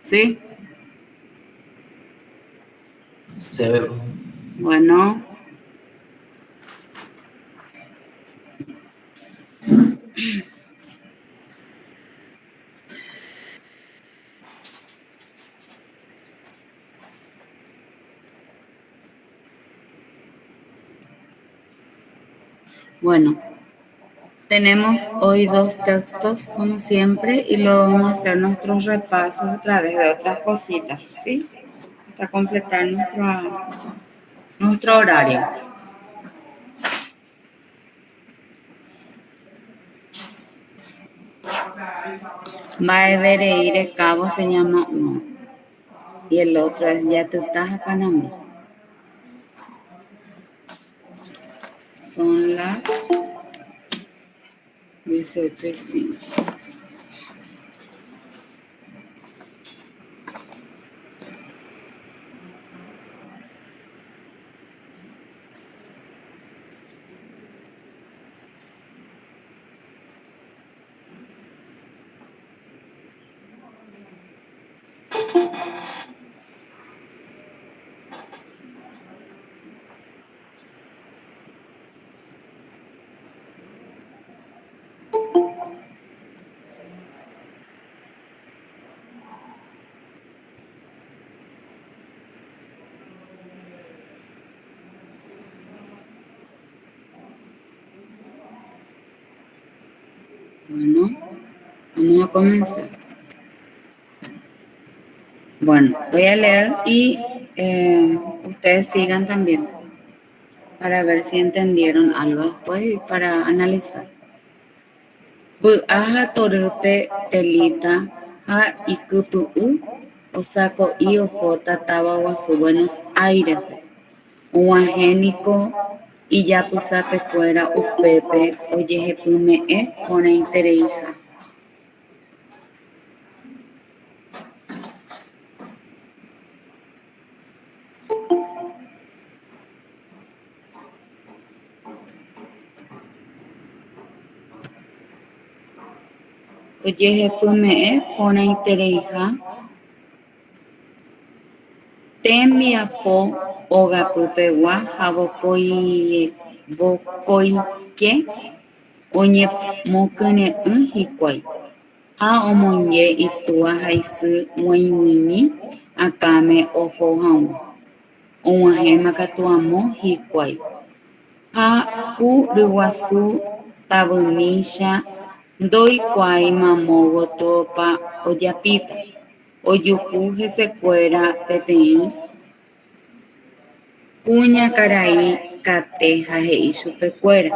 ¿Sí? Se ve. Bueno. Bueno, tenemos hoy dos textos como siempre y luego vamos a hacer nuestros repasos a través de otras cositas, ¿sí? Hasta completar nuestro horario. Mae Vereire Cabo se llama uno y el otro es Yatutaja Panamá. Son las 18:05. Bueno, vamos a comenzar. Bueno, voy a leer y ustedes sigan también para ver si entendieron algo después y para analizar. Aja torupe telita ha ikupu osako y ojota taba guasu Buenos Aires uagénico y ya pusape fuera upepe oyejepyme'ẽ porãitereiha. Oyehepyme'ẽ porãitereiha tembiapo ogapypegua ha vokóike oñemokyre'ỹ hikuái ha omonge itúva haisy g̃uaig̃uimi akãme oho hag̃ua og̃uahẽma katu amo hikuái ha ku ryguasu tavymícha ndoikuaáimamóvo tópa ojapíta ojuhu hesekuéra peteĩ kuñakarai kate ha he'i chupekuéra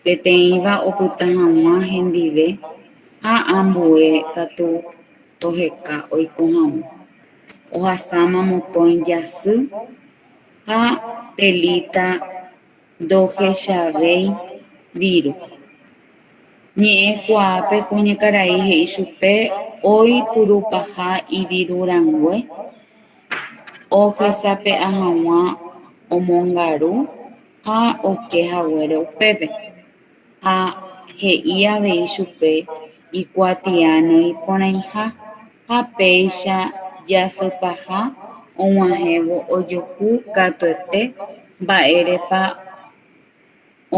peteĩva opyta hag̃ua hendive ha ambue katu toheka oiko hag̃ua ohasáma mokõi jasy ha telita ndohechavéi viru. Ñe'ẽkuaápe kuñakarai he'i chupe oipurupaha ivirurangue ohesape'a hag̃ua omongaru ha okehaguére upépe ha he'i avei chupe ikuatiánoi porãiha ha péicha jasypaha og̃uahẽvo ojuhu katuete mba'érepa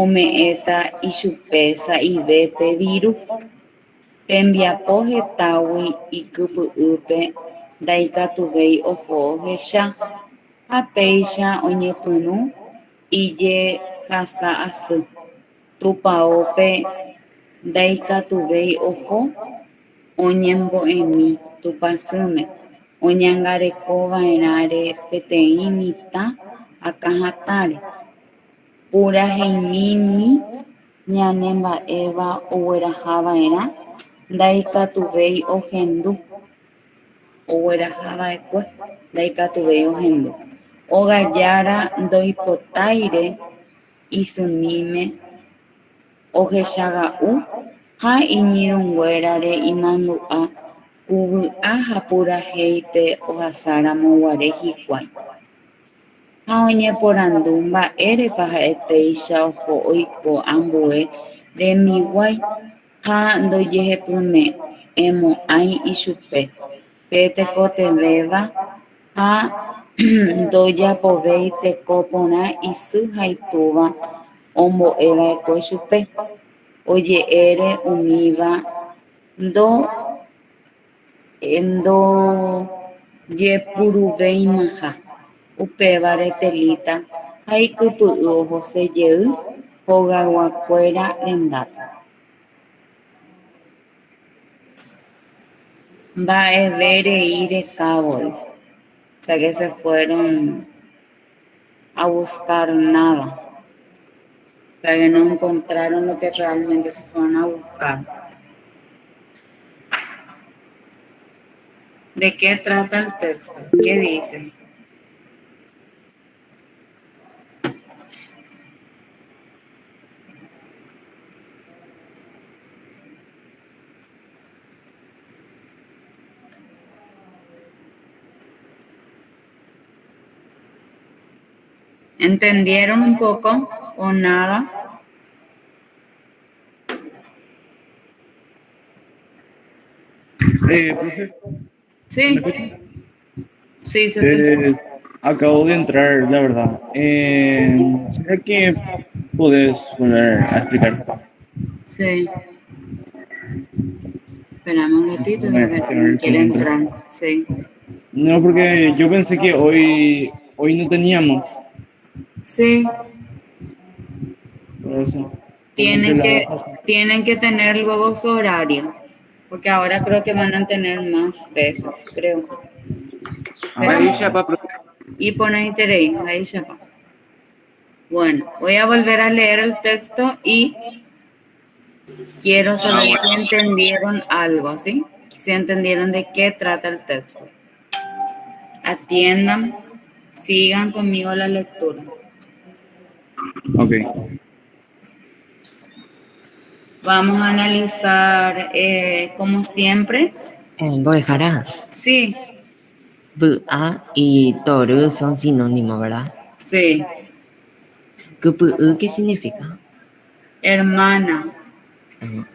ome'ẽta ichupe sa'ivépe viru tembiapo hetágui ikypy'ýpe ndaikatuvéi oho ohecha ha péicha oñepyrũ ijehasa asy tupãópe ndaikatuvéi oho oñembo'emi tupãsýme oñangarekova'erãre peteĩ mitã akãhatãre puraheimími ñanemba'éva oguerahava'erã ndaikatuvéi ohendu ogajára ndoipotáire isymíme ohechaga'u ha iñirũnguérare imandu'a kuvy'a ha purahéipe ohasaramoguare hikuái ha oñeporandu mba'érepa ha'e péicha oho oiko ambue remiguái ha ndojehepyme'ẽmo'ãi ichupe pete koteleva ha ndojapovéi teko porã isy haitúva ombo'eva'ekue chupe oje'ére umíva ndojepuruvéimaha upévare Telita ha ikypy'y ohosejey hogayguakuéra rendápe. Mba'everei recabos, o sea que se fueron a buscar nada, o sea que no encontraron lo que realmente se fueron a buscar. ¿De qué trata el texto? ¿Qué dice? ¿Entendieron un poco o nada? Profe, ¿me Sí, escucha? sí, se te... Acabo de entrar, la verdad. ¿Será que puedes volver a explicar? Sí. Esperame un ratito, voy a Déjame ver gestionar quién el quiere tiempo. entrar. Sí. No, porque yo pensé que hoy no teníamos. Sí, Por eso, como que tienen la que, baja. tienen que tener luego su horario, porque ahora creo que van a tener más veces, creo. Ahí Ah, ya para Y pone interés, ahí ya va. Bueno, voy a volver a leer el texto y quiero saber bueno. si entendieron algo, ¿sí? Si entendieron de qué trata el texto. Atiendan, sigan conmigo la lectura. ok. Vamos a analizar, como siempre. Voy a dejar a Sí, a y toru son sinónimos, ¿verdad? sí. ¿Qué significa? Hermana. Ah,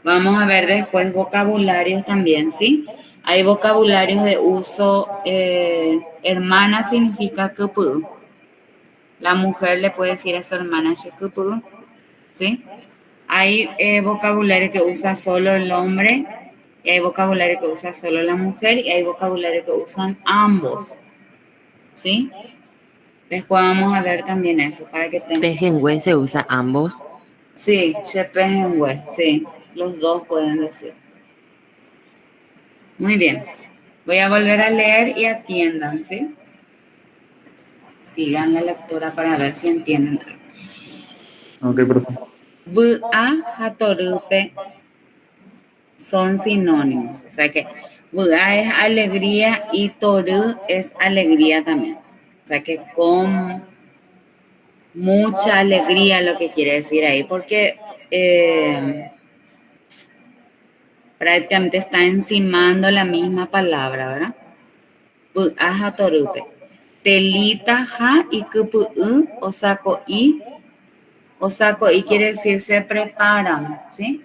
Vamos a ver después vocabularios también, ¿sí? Hay vocabularios de uso. Hermana significa kupu. La mujer le puede decir a su hermana shikupu, ¿sí? Hay vocabulario que usa solo el hombre, y hay vocabulario que usa solo la mujer, y hay vocabulario que usan ambos, ¿sí? Después vamos a ver también eso, para que tengan. Pejengüe se usa ambos. Sí, Shepehenwe, sí, los dos pueden decir. Muy bien. Voy a volver a leer y atiendan, ¿sí? Sigan la lectura para ver si entienden algo. Ok, profe. Bu-a, hatorupe son sinónimos. O sea que bu-a es alegría y toru es alegría también. O sea que con mucha alegría lo que quiere decir ahí, porque prácticamente está encimando la misma palabra, ¿verdad? Bu-a, hatorupe. Telita ha y kupu osako y quiere decir se preparan, ¿sí?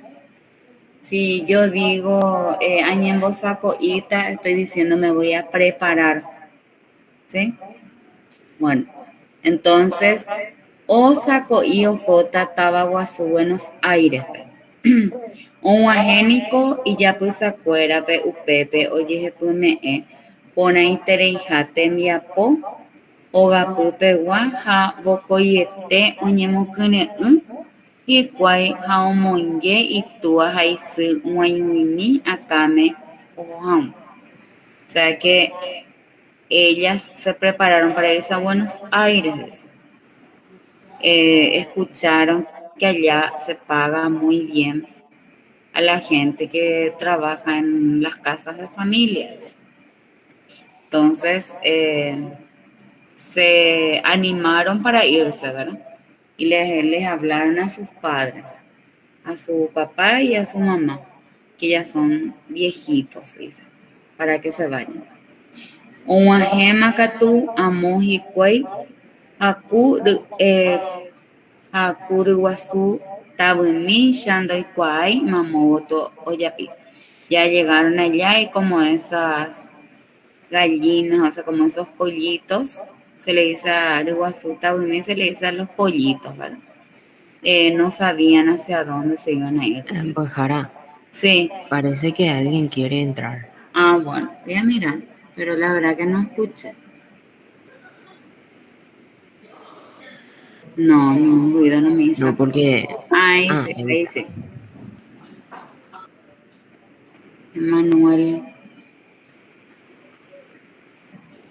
Si yo digo añembo saco ita, estoy diciendo me voy a preparar, ¿sí? Bueno, entonces osako y ojota tabaguazú Buenos Aires. Un agénico y ya pues acuera pe upepe oye pume pona itereijate miapo ogapypegua ha vokoiete oñemokyre'ỹ hikuái ha omoinge itúva ha isy g̃uaig̃uimi akáme oho'ãvo. O sea que ellas se prepararon para irse a Buenos Aires. Escucharon que allá se paga muy bien a la gente que trabaja en las casas de familias. Entonces, se animaron para irse, ¿verdad? Y les hablaron a sus padres, a su papá y a su mamá, que ya son viejitos, dice, para que se vayan. Oguahẽma katu amo hikuái haku ryguasu tavymi cha ndoikuaái mamóvoto ojapi. Ya llegaron allá y como esas gallinas, o sea, como esos pollitos, se le dice a Ariguazuta, se le dice a los pollitos, ¿verdad? No sabían hacia dónde se iban a ir. Pues Jara, Sí, parece que alguien quiere entrar. bueno, voy a mirar, pero la verdad que no escuché. No, ningún ruido no me hizo. No, porque... Ahí Ah, sí, ahí sí. Manuel,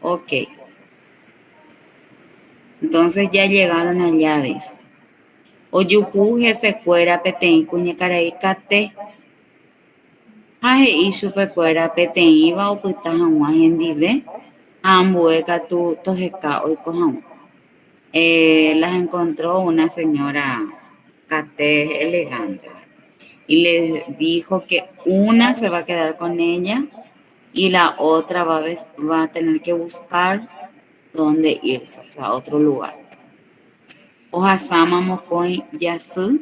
ok. Entonces ya llegaron allá, dice. Oyuhu se cuera petein cuña caray cate. Haje ishu pecuera petein va opita hawa hendive. Ambueca tu tojeca oikoham. Las encontró una señora cate elegante y le dijo que una se va a quedar con ella y la otra va a tener que buscar dónde irse, o sea, a otro lugar. Ojasama Mocoin Yasu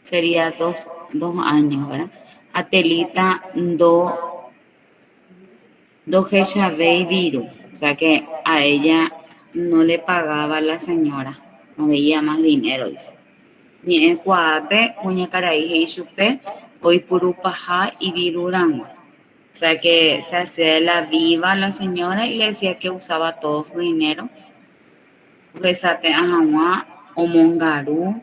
sería 2 años, ¿verdad? Atelita do Geshabei Viru, o sea que a ella no le pagaba la señora, no veía más dinero, dice. Ni en Cuape, Cuñacaraí y Chupe, hoy Purupaja y Virurangua. O sea que se hacía la viva la señora y le decía que usaba todo su dinero. Resape Ajawa o Mongarú,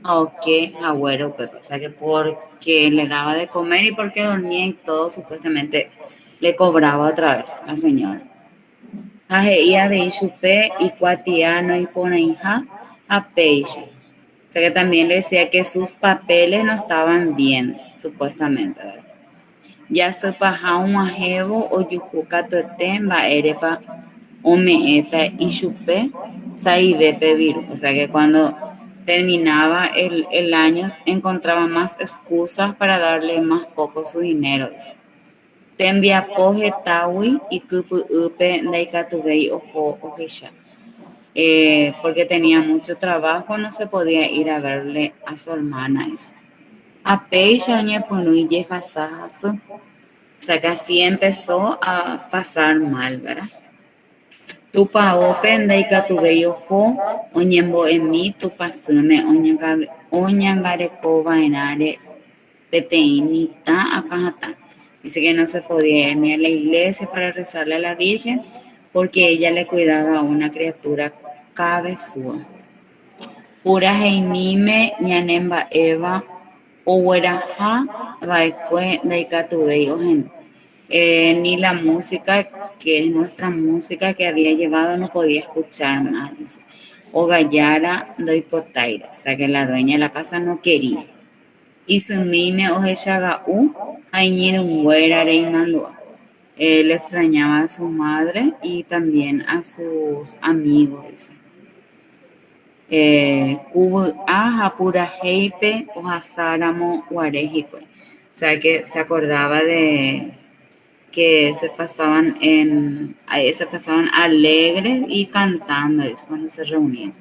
aunque Agüero Pepe. O sea que porque le daba de comer y porque dormía y todo, supuestamente le cobraba otra vez la señora. Ajeía de Chupe y Cuatiano y Poneija a Peixe. O sea que también le decía que sus papeles no estaban bien, supuestamente, ¿verdad? Ya se paja un ajebo o yujuca totemba erepa o meeta y chupe saive pedir. O sea que cuando terminaba el año encontraba más excusas para darle más poco su dinero. Dice. Tembia poje tawi y kupu upe neikatubei ojo ojesha. Porque tenía mucho trabajo, no se podía ir a verle a su hermana. A Peisha y yeja sajasu. O sea que así empezó a pasar mal, ¿verdad? Tupa open de ikatubeyo jo, oñembo en mí, tupa sume, oñangareco vainare, peteinita acajata. Dice que no se podía ir ni a la iglesia para rezarle a la Virgen porque ella le cuidaba a una criatura cabezuda. Pura heimime, ñanemba Eva, Oweraha, Baekwe, Daikatubeyo, ni la música, que es nuestra música que había llevado, no podía escuchar más. Dice. O Gallara, Doipotaira, o sea que la dueña de la casa no quería. Y su mime o Heshagau, Añir un güera Reimandua. Él extrañaba a su madre y también a sus amigos, dice. Kubu Hapura Heipe o Hasáramo Guarejico. O sea que se acordaba de que ahí se pasaban alegres y cantando, es cuando se reunían.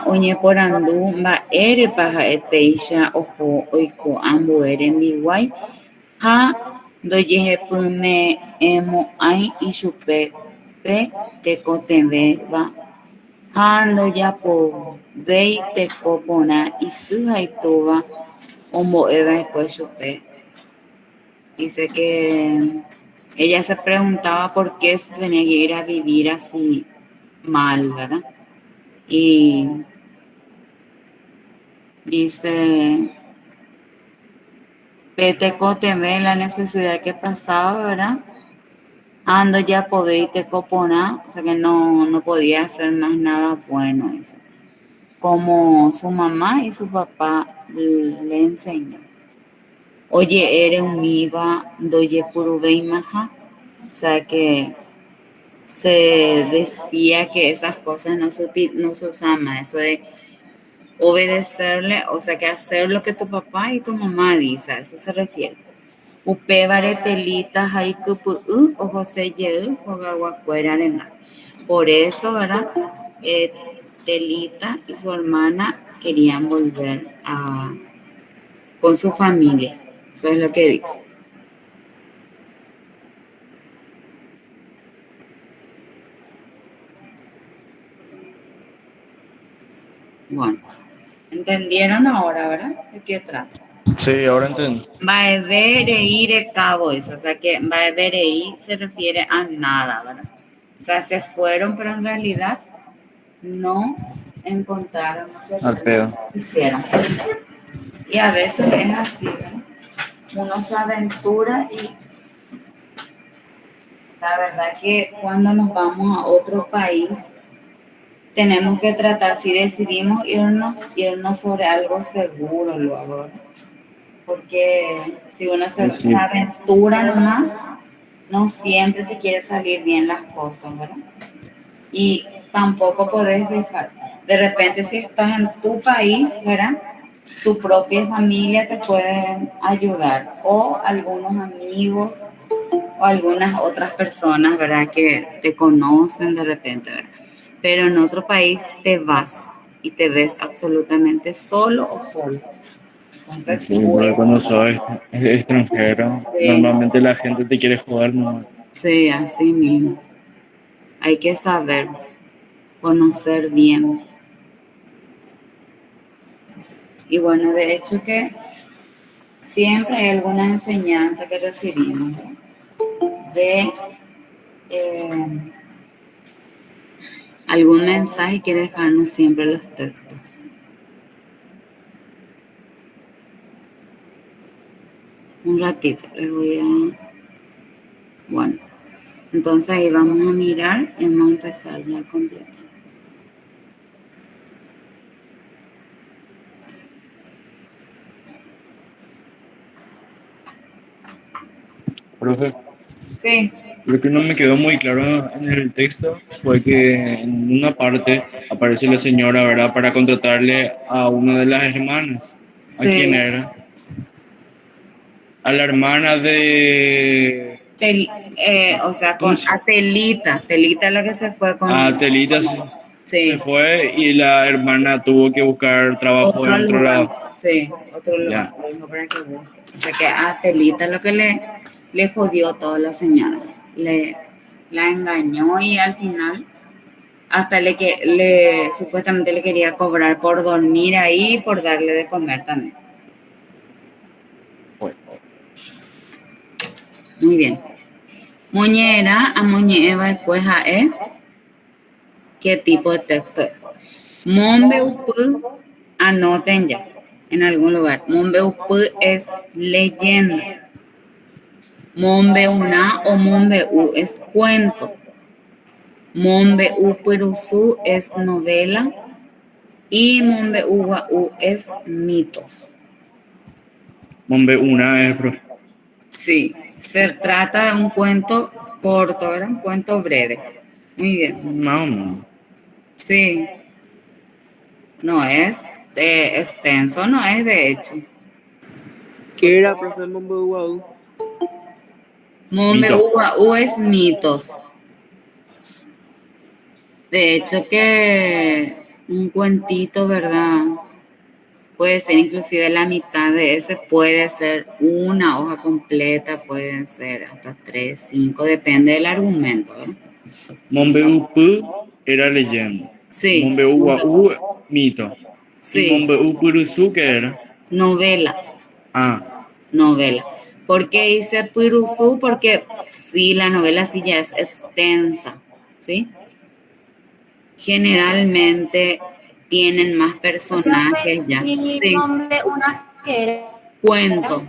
Oñe por andú, va ere paja eteisha ojo oiko ambuere mi guay. Doyeje pume emo ay y chupe pe te cotembe va. Ando ya po vei te copona y su haitova omo eva después chupe. Dice que ella se preguntaba por qué se tenía que ir a vivir así mal, ¿verdad? Y dice, Peteco te ve la necesidad que pasaba, ¿verdad? Ando ya podéis te copona, o sea que no podía hacer más nada bueno eso. Como su mamá y su papá le enseñó. Oye, eres un miva, doye purubei maja. O sea que se decía que esas cosas no se usaban más, eso de obedecerle, o sea que hacer lo que tu papá y tu mamá dicen, a eso se refiere. Upe telita haikupu o José Yeu Jogaguacuera arena. Por eso, ¿verdad? Telita y su hermana querían volver con su familia. Eso es lo que dice. Bueno, ¿entendieron ahora, verdad? ¿De qué trata? Sí, ahora entiendo. Vaevereire cabo eso, o sea que vaeverei se refiere a nada, ¿verdad? O sea, se fueron, pero en realidad no encontraron lo que Al pedo. quisieran. Y a veces es así, ¿verdad? Uno se aventura y la verdad que cuando nos vamos a otro país, tenemos que tratar, si decidimos irnos sobre algo seguro luego, ¿verdad? Porque si uno se Sí. aventura nomás, no siempre te quiere salir bien las cosas, ¿verdad? Y tampoco podés dejar. De repente, si estás en tu país, ¿verdad? Tu propia familia te puede ayudar, o algunos amigos, o algunas otras personas, ¿verdad? Que te conocen de repente, ¿verdad? Pero en otro país te vas y te ves absolutamente solo o solo. Entonces, Sí, porque cuando soy extranjero, sí, normalmente la gente te quiere joder, ¿no? sí, así mismo. Hay que saber, conocer bien. Y bueno, de hecho que siempre hay alguna enseñanza que recibimos, ¿no? De algún mensaje que dejarnos siempre los textos. Un ratito, les voy a... Bueno, entonces ahí vamos a mirar y vamos a empezar ya completo. Profe, Sí, lo que no me quedó muy claro en el texto fue que en una parte aparece la señora, ¿verdad? Para contratarle a una de las hermanas. ¿A quién sí. era? A la hermana de... O sea, ¿Cómo con se...? Atelita. Telita es la que se fue A Telita con él. se Sí, fue y la hermana tuvo que buscar trabajo otro en otro lugar. lado. Sí, otro lugar. Ya. Le dijo para que busque. O sea que a Telita lo que le jodió todo la señora. La engañó y al final hasta supuestamente le quería cobrar por dormir ahí y por darle de comer también. Bueno. Muy bien. Moñera a moñeva después a ¿qué tipo de texto es? Monbeupu, anoten ya en algún lugar. Monbeupu es leyenda. Monbeuna o Monbeu es cuento. Monbeu Peruzú es novela. Y Monbeu Guau es mitos. Mombe una es profe. Sí, se trata de un cuento corto, ¿verdad? Un cuento breve. Muy bien. Más o menos. Sí, no es extenso, no es de hecho. ¿Qué era, profe Mombo? Mombe Mito. Guau es mitos. De hecho que un cuentito, ¿verdad? Puede ser inclusive la mitad de ese, puede ser una hoja completa, pueden ser hasta 3, 5, depende del argumento, ¿verdad? Mombe era leyenda. Sí, Mombe mito. Y sí, Mombe Puruzu, ¿qué era? novela, Ah, novela. ¿Por qué hice Puruzú? Porque sí, la novela sí ya es extensa, ¿sí? Generalmente tienen más Profe, personajes ya. y Sí, Mombe una que era, cuento,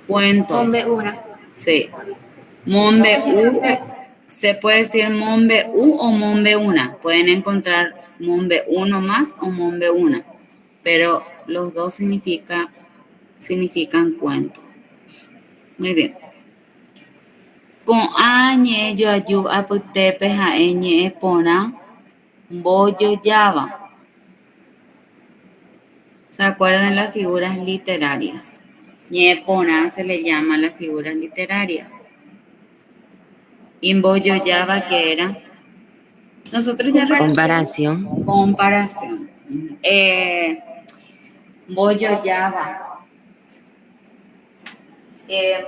cuentos, Mombe una. sí. Mombe U se puede decir Mombe U o Mombe una. Pueden encontrar Mombe uno más o Mombe una, pero los dos significan cuento. Muy bien. Con añe yo ayu aputepe jaeñe epona bollo yava. ¿Se acuerdan las figuras literarias? Ñepona se le llama las figuras literarias. Imbollo yava, que era. Nosotros ya recorrimos Comparación. comparación. Bollo yava.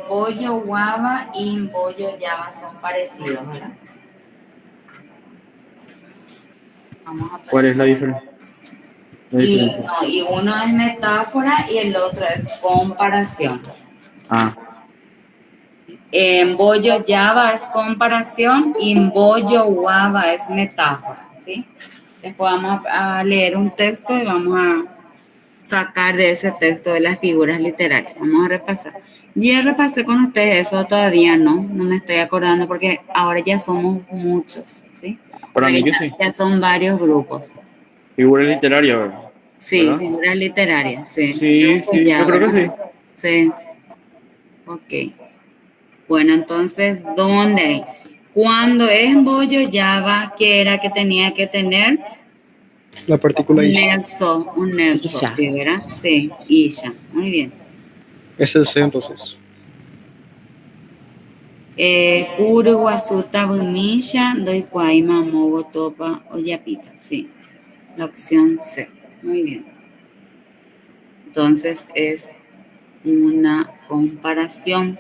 Bollo guava y bollo llama son parecidos, ¿verdad? Vamos a ¿Cuál ver. es la Y, diferencia? no, y uno es metáfora y el otro es comparación. Ah, En bollo llava es comparación y en bollo guava es metáfora, ¿sí? Después vamos a leer un texto y vamos a sacar de ese texto de las figuras literarias. Vamos a repasar. Yo ya repasé con ustedes eso, todavía no me estoy acordando porque ahora ya somos muchos, ¿sí? O para sea que mí que sí. ya son varios grupos. Figura literaria, ¿verdad? Sí, ¿Verdad? figuras literarias, sí. Sí, Pues sí, yo ya, creo que ¿verdad? sí. Sí, ok. Bueno, entonces, ¿dónde? Cuando es bollo Java, ¿qué era que tenía que tener? La partícula isha. Un nexo, Isha. sí, ¿verdad? Sí, Isha, muy bien. Es el C entonces. Kuru wasuta bumisha, doi kuaima mogo topa oyapita, sí. La opción C, muy bien. Entonces es una comparación.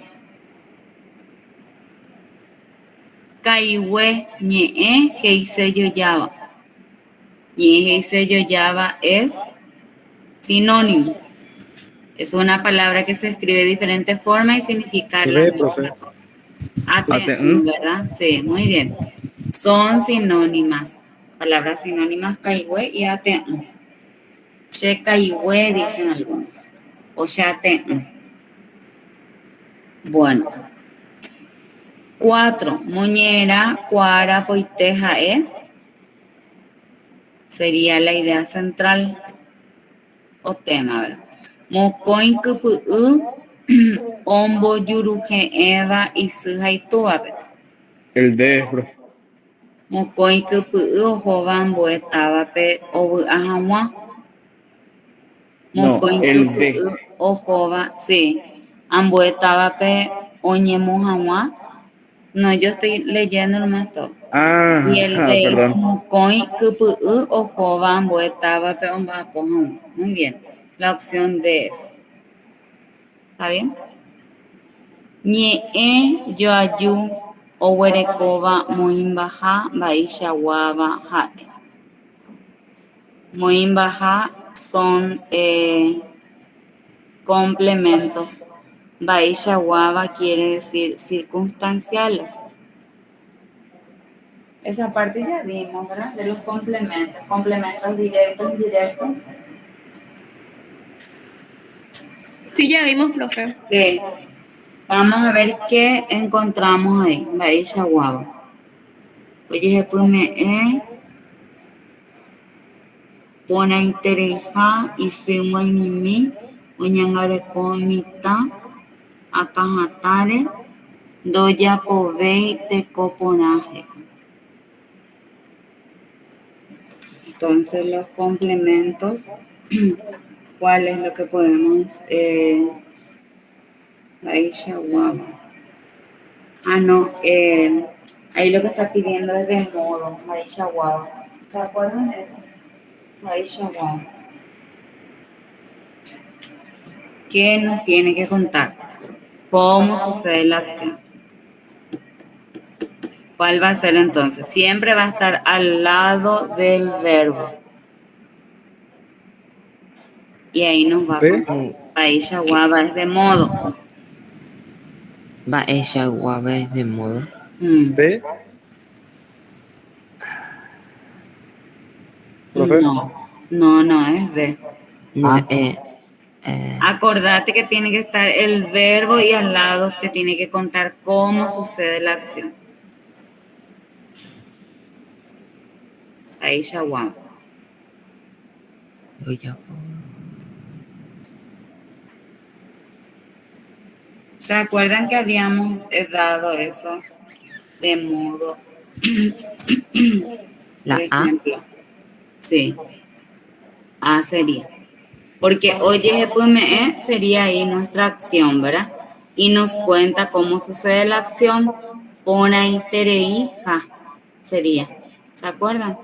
Kaiwe ñe'e heise yoyaba. Ñe'e heise yoyaba es sinónimo. Es una palabra que se escribe de diferentes formas y significa la B, misma profe. cosa. Ate, ATN. ¿verdad? Sí, muy bien. Son sinónimas. Palabras sinónimas caigüe y ate. Che caigüe dicen algunos. O ya ate. Bueno. 4. Moñera, cuara, poiteja, sería la idea central o tema, ¿verdad? Mocoin kupu'u, ombo yuruje eva y sujaituabe. El D, profe. Mocoin kupu'u ohova ambuetávape ovy'a hag̃ua. No, Mocoin el kupu'u D. ohova, sí, ambuetávape oñemo hag̃ua. No, yo estoy leyendo nomás todo. Y el Ah, de es perdón. mocoin kupu'u ohova ambuetávape omba'apo hag̃ua. Muy bien. La opción D es. ¿Está bien? Ñe'ẽ joaju oguerekóva moĩmbaha mba'eichaguáva ha'e. Moĩmbaha son complementos. Mba'eichaguáva quiere decir circunstanciales. Esa parte ya vimos, ¿verdad? De los complementos. Complementos directos, indirectos. Sí, ya vimos, profe. Sí. Vamos a ver qué encontramos ahí. Mba'eichaguáva. Oye, Ponaitereha isyg̃uaig̃uimi oñangareko mitã akãhatãre ndojapovéi tekoporãhe. Entonces los complementos, ¿cuál es lo que podemos? Aishaguama. Ah, no, ahí lo que está pidiendo es de modo, Aishaguama. ¿Se acuerdan de eso? Aishaguama. ¿Qué nos tiene que contar? ¿Cómo sucede la acción? ¿Cuál va a ser entonces? Siempre va a estar al lado del verbo. Y ahí nos va a B. contar. Aisha Guava es de modo. Va ella guave de modo. B, profe. No es de. No, Acordate que tiene que estar el verbo y al lado te tiene que contar cómo sucede la acción. Aisha Guava. voy a ¿Se acuerdan que habíamos dado eso de modo? Por la A. ejemplo, sí, A sería. Porque oye, sería ahí nuestra acción, ¿verdad? Y nos cuenta cómo sucede la acción. Pona interei, ja, sería. ¿Se acuerdan?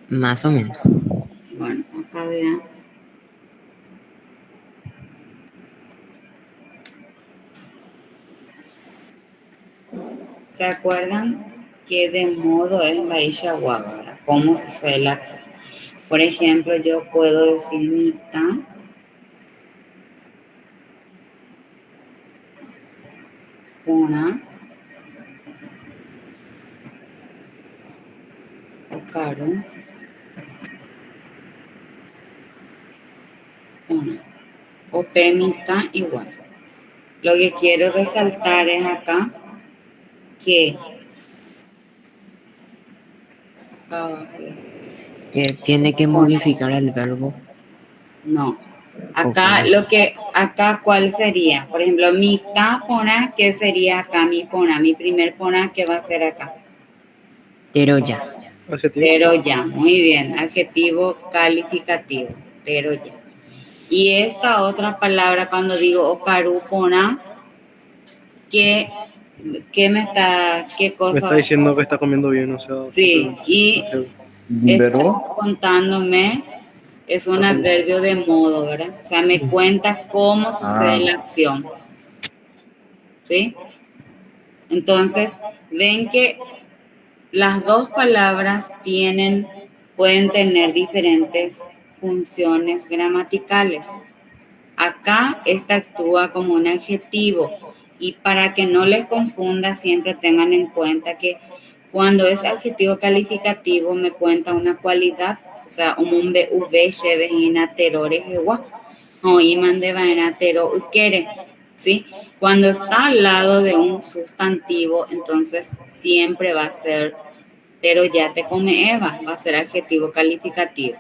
Más o menos. Bueno, acá vean. ¿Se acuerdan que de modo es Baisha Wabara? ¿Cómo sucede la acción? Por ejemplo, yo puedo decir mitad una o caro una o p mitad igual. Lo que quiero resaltar es acá que Que tiene que modificar el verbo. no. Acá Ok. acá ¿cuál sería? Por ejemplo, mitad pona, ¿qué sería acá mi pona? Mi primer pona, ¿qué va a ser acá? Pero ya. Adjetivo. Pero ya, muy bien. Adjetivo calificativo. Pero ya. Y esta otra palabra cuando digo ocaru pona, ¿qué qué Me cosa está va a ser? diciendo que está comiendo bien, o sea, Sí, simplemente. y Adjetivo. está Verbo. contándome, es un Está comiendo. adverbio de modo, ¿verdad? O sea, me cuenta cómo sucede Ah, la acción, ¿sí? Entonces, ven que las dos palabras pueden tener diferentes funciones gramaticales. Acá esta actúa como un adjetivo y para que no les confunda siempre tengan en cuenta que cuando es adjetivo calificativo me cuenta una cualidad, o sea, un v shebehina terore hewa, o iman de vaina tero ukere, ¿sí? Cuando está al lado de un sustantivo, entonces siempre va a ser pero ya te come Eva, va a ser adjetivo calificativo.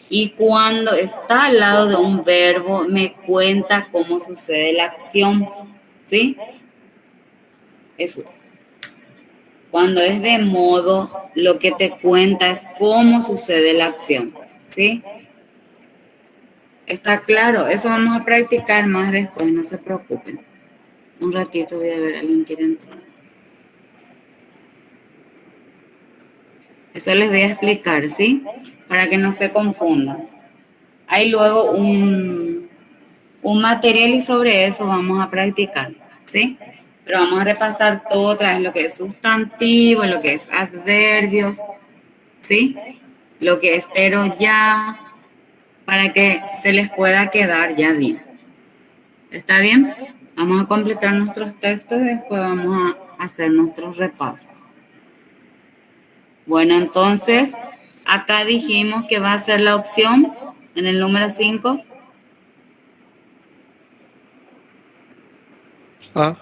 Y cuando está al lado de un verbo, me cuenta cómo sucede la acción, ¿sí? Eso. Cuando es de modo, lo que te cuenta es cómo sucede la acción, ¿sí? ¿Está claro? Eso vamos a practicar más después, no se preocupen. Un ratito voy a ver, ¿alguien quiere entrar? Eso les voy a explicar, ¿sí? Para que no se confundan. Hay luego un material y sobre eso vamos a practicar, ¿sí? Pero vamos a repasar todo otra vez lo que es sustantivo, lo que es adverbios, ¿sí? Lo que es pero ya, para que se les pueda quedar ya bien. ¿Está bien? Vamos a completar nuestros textos y después vamos a hacer nuestros repasos. Bueno, entonces, acá dijimos que va a ser la opción en el número 5. Ah,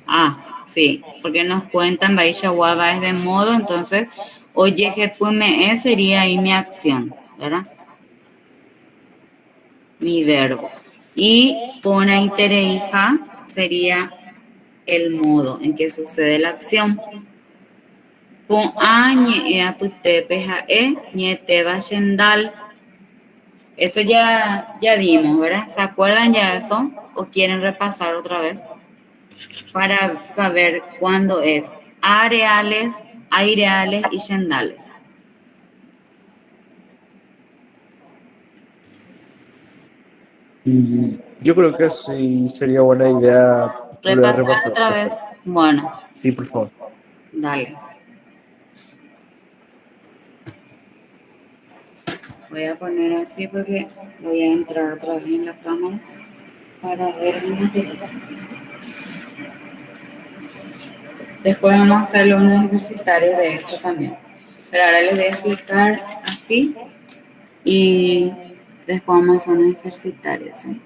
Ah, sí, porque nos cuentan Baisha Waba es de modo, entonces, oye, jepume sería ahí mi acción, ¿verdad? Mi verbo. Y pone itereija sería el modo en que sucede la acción. Con a ñe aputepeja ñete shendal. Eso ya dimos, ¿verdad? ¿Se acuerdan ya de eso? ¿O quieren repasar otra vez? Para saber cuándo es areales, aireales y shendales. y yo creo que sí sería buena idea volver a Repasar repasar, otra por vez. favor. Bueno, Sí, por favor. dale. Voy a poner así porque voy a entrar otra vez en la cámara para ver el material. Después vamos a hacer unos ejercitarios de esto también. Pero ahora les voy a explicar así y después vamos a hacer unos ejercitarios, ¿sí?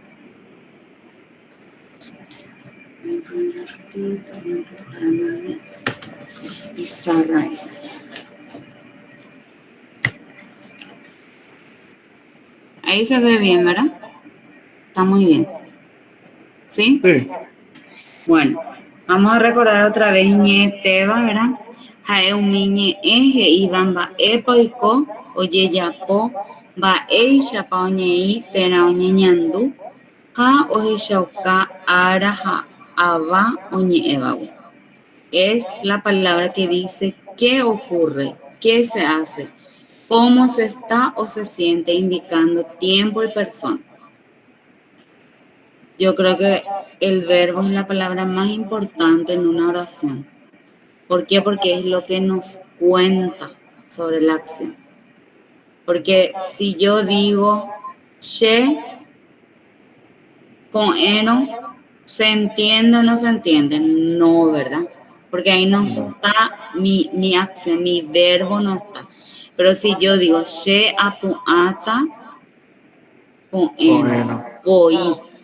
Pizarra. Ahí se ve bien, ¿verdad? Está muy bien. ¿Sí? Sí. Bueno, vamos a recordar otra vez ñeteba, ¿verdad? Jaeumiñe eje iban ba epoico, oye yapo, ba eisha pa oñei tera oñeñandu, ja oje shauka ara ja aba oñeeba. Es la palabra que dice qué ocurre, qué se hace, cómo se está o se siente, indicando tiempo y persona. Yo creo que el verbo es la palabra más importante en una oración. ¿Por qué? Porque es lo que nos cuenta sobre la acción. Porque si yo digo she con eno, ¿se entiende o no se entiende? No, ¿verdad? Porque ahí no está mi acción, mi verbo no está. Pero si yo digo she apuata con eno, Bueno, voy,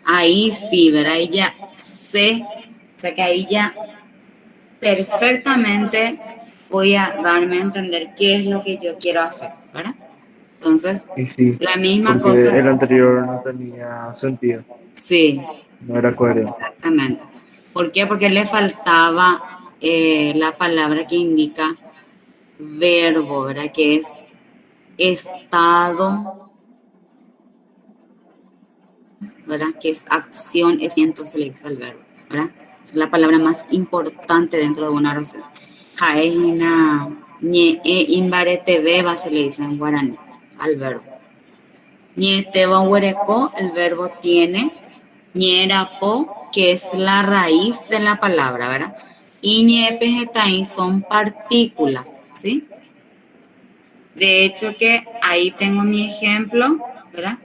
ahí sí, ¿verdad? Ahí ya sé, o sea que ahí ya perfectamente voy a darme a entender qué es lo que yo quiero hacer, ¿verdad? Entonces, y sí, la misma porque cosa, el anterior no tenía sentido, sí, no era coherente. exactamente. ¿Por qué? Porque le faltaba la palabra que indica verbo, ¿verdad? Que es estado, ¿verdad? Que es acción, es y entonces le dice al verbo, ¿verdad? Es la palabra más importante dentro de una oración. Jaina, ñe, imbarete beba se le dice en guaraní al verbo. Ñeteba huereco, el verbo tiene. Ñerapo, que es la raíz de la palabra, ¿verdad? Y ñepejetain son partículas, ¿sí? De hecho que ahí tengo mi ejemplo, ¿verdad?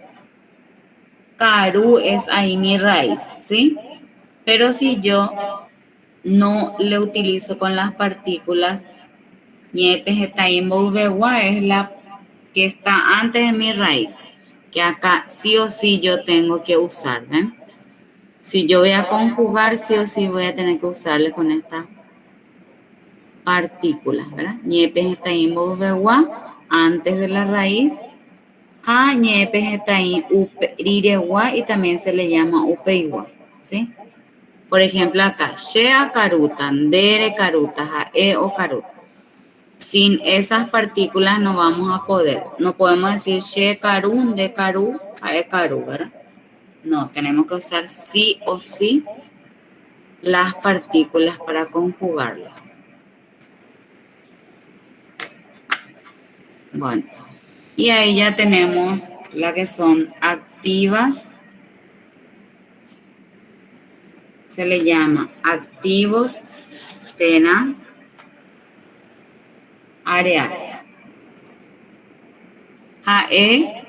Caru es ahí mi raíz, ¿sí? Pero si yo no le utilizo con las partículas, ñepejetain boubewa es la que está antes de mi raíz, que acá sí o sí yo tengo que usar, ¿ven? Si yo voy a conjugar, sí o sí voy a tener que usarle con estas partículas, ¿verdad? Ñepes está en bobewa, antes de la raíz. Ja, ñepes está en uperirewa y también se le llama upeiwa, ¿sí? Por ejemplo, acá, shea caruta, dere caruta, ja, o caruta. Sin esas partículas no vamos a poder. No podemos decir she carun, de caru, ja, caru, ¿verdad? No, tenemos que usar sí o sí las partículas para conjugarlas. Bueno, y ahí ya tenemos las que son activas. Se le llama activos, tena, areales. Jae,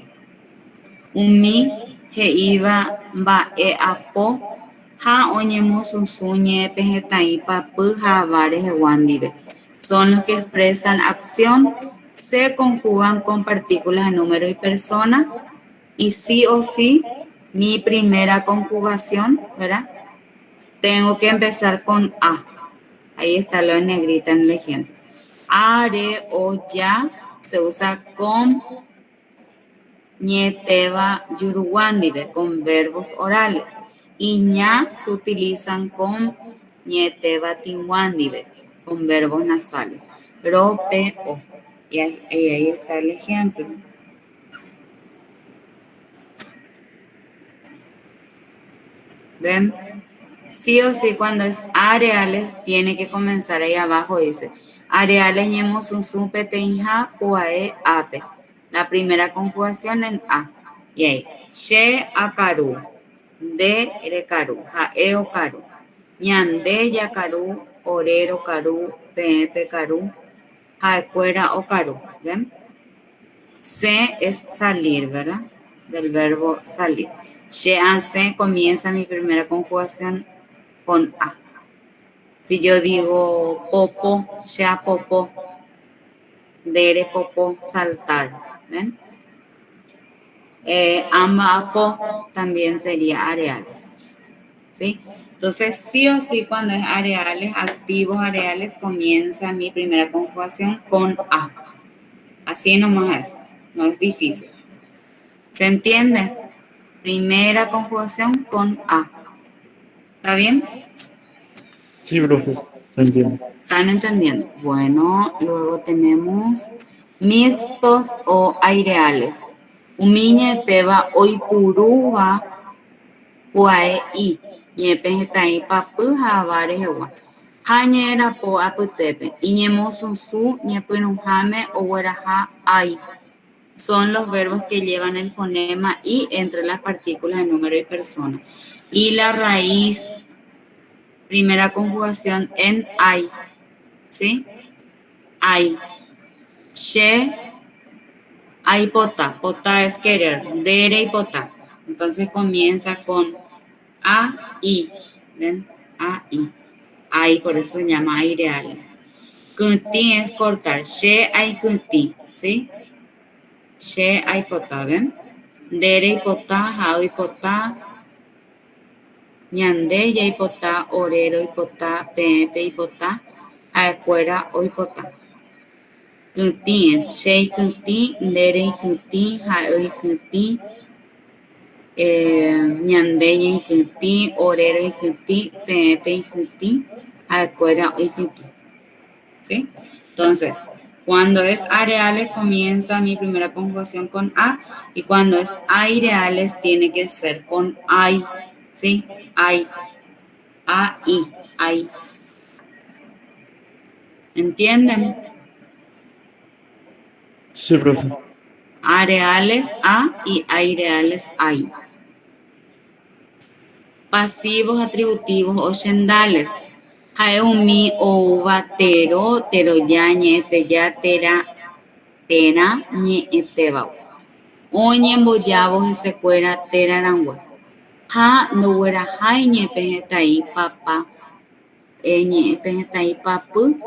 umi, iba ba apo, ja oñemos un suñe pejetai papu javare jewandire. Son los que expresan acción, se conjugan con partículas de número y persona, y sí o sí, mi primera conjugación, ¿verdad? Tengo que empezar con A. Ahí está lo en negrita en el ejemplo. Are o ya se usa con ñeteba yuruguandire, con verbos orales. Y ña se utilizan con ñeteba tinguandire, con verbos nasales. Ro, pe, o. Y ahí está el ejemplo. ¿Ven? Sí o sí, cuando es areales, tiene que comenzar ahí abajo, dice. Areales ñemos un supe tenja puae ape. La primera conjugación en A. Y ahí. She akaru. De rekaru. Jae o karu. Ñande yakaru. Orero karu. Pepe karu. Jaecuera o karu. ¿Ven? Se es salir, ¿verdad? Del verbo salir. She hace comienza mi primera conjugación con A. Si yo digo popo, ya popo, dere popo, saltar. ¿Ven? Ama po también sería areales. ¿Sí? Entonces, sí o sí, cuando es areales, activos areales, comienza mi primera conjugación con A. Así nomás es. No es difícil. ¿Se entiende? Primera conjugación con A. ¿Está bien? Sí, profe, se entiende. ¿Están entendiendo? Bueno, luego tenemos mixtos o aireales. Umiñe teba oipuruwa puae i. Ñepe tai papu javare jewa. Jañera po aputepe. Iñemosunsu ñepinujame o guaraja ai. Son los verbos que llevan el fonema i entre las partículas de número y persona. Y la raíz, primera conjugación en ai. ¿sí? Hay. She, hay pota. Pota es querer. Dere y pota. Entonces comienza con A, I. ¿Ven? A, I. Hay, por eso se llama aireales. Kunti es cortar. She, hay kunti. ¿Sí? She, hay pota. ¿Ven? Dere y pota, jao y pota. Ñande, ya y pota. Orero y pota. Pepe y pota. Acuera o y pota. Kunti es she kunti, dere kunti, jao kunti, ñande kunti, orero kunti, pepe kunti, acuera kunti. ¿Sí? Entonces, cuando es areales comienza mi primera conjugación con a y cuando es aireales tiene que ser con ay. ¿Sí? Ay. A, i, ay. ¿Entienden? Sí, profe. Areales a y aireales ay. Pasivos atributivos oyendales. Jaeumi o uva tero, tero ya, ñete ya, tera, tera, ñe etebao. Oñe mboyavo y se cuera terarangua. Ha no huera jai ñe pejetai papa, ñe pejetai papu,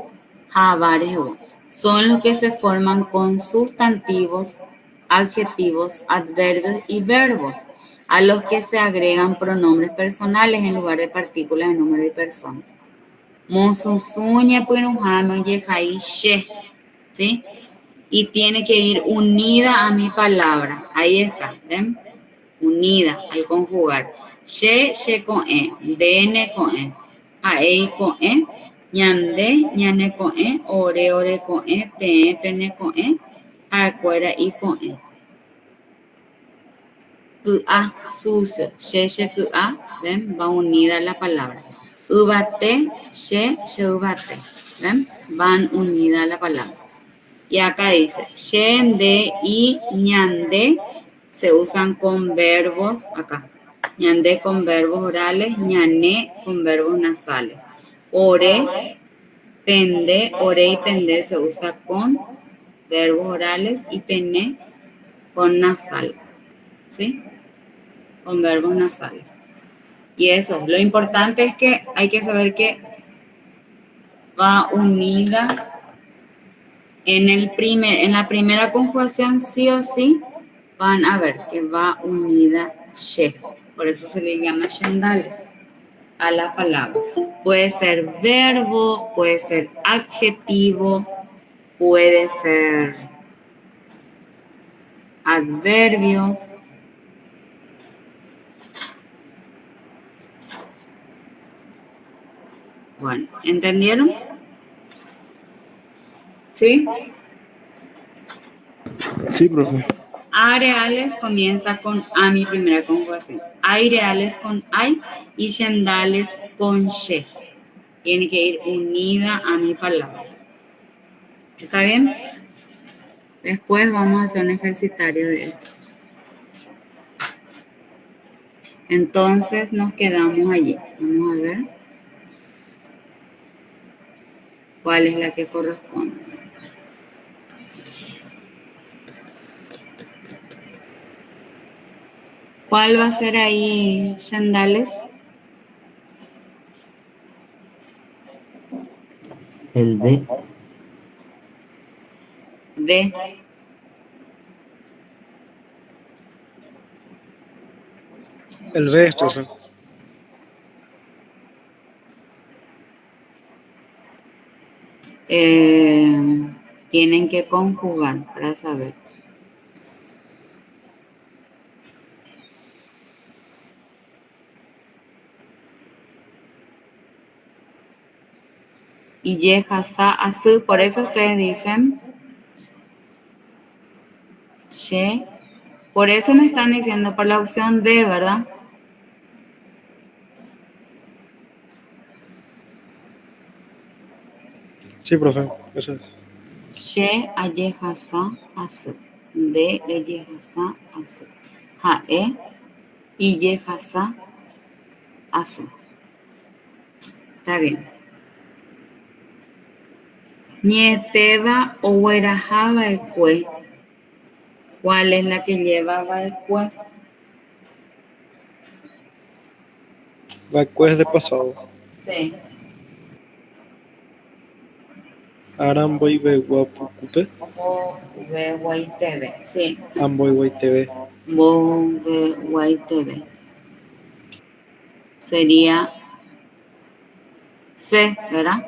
ha vareo. Son los que se forman con sustantivos, adjetivos, adverbios y verbos, a los que se agregan pronombres personales en lugar de partículas de número y persona. Monsusuña puenujame yejai she, ¿sí? Y tiene que ir unida a mi palabra. Ahí está, ¿ven? Unida al conjugar. She con e, dene con e, aei con e, ñande, ñane con e, ore con e, pene con e, acuera y con e. A, sucio, she a, ¿ven? Va unida la palabra. Ubate, she ubate, ¿ven? Van unida la palabra. Y acá dice, shende y ñande se usan con verbos, acá, ñande con verbos orales, ñané con verbos nasales. Ore, pende, ore y pende se usa con verbos orales y pene con nasal, ¿sí? Con verbos nasales. Y eso, lo importante es que hay que saber que va unida en la primera conjugación sí o sí van a ver que va unida she. Por eso se le llama shendales a la palabra. Puede ser verbo, puede ser adjetivo, puede ser adverbios. Bueno, ¿entendieron? ¿Sí? Sí, profe. Areales comienza con a mi primera conjugación. Aireales con ay y shendales con she. Tiene que ir unida a mi palabra. ¿Está bien? Después vamos a hacer un ejercitario de esto. Entonces nos quedamos allí. Vamos a ver cuál es la que corresponde. ¿Cuál va a ser ahí, Shandales? El de. D. El B, profe. Tienen que conjugar para saber. Y yeja, sa, asu, por eso ustedes dicen she. Por eso me están diciendo por la opción D, ¿verdad? Sí, profe. Eso es. She, ayeja, sa, asu. D, yeja, sa, asu. Ha, y yeja, sa, asu. Está bien. Ñeteva o Huerajaba Ecue. ¿Cuál es la que llevaba Ecue? Vacué es de pasado. Sí. Aramboy Beguapucupe. O Guaitebe. Sí. Amboy Guaytebe. Guaitebe. Sería C, ¿verdad?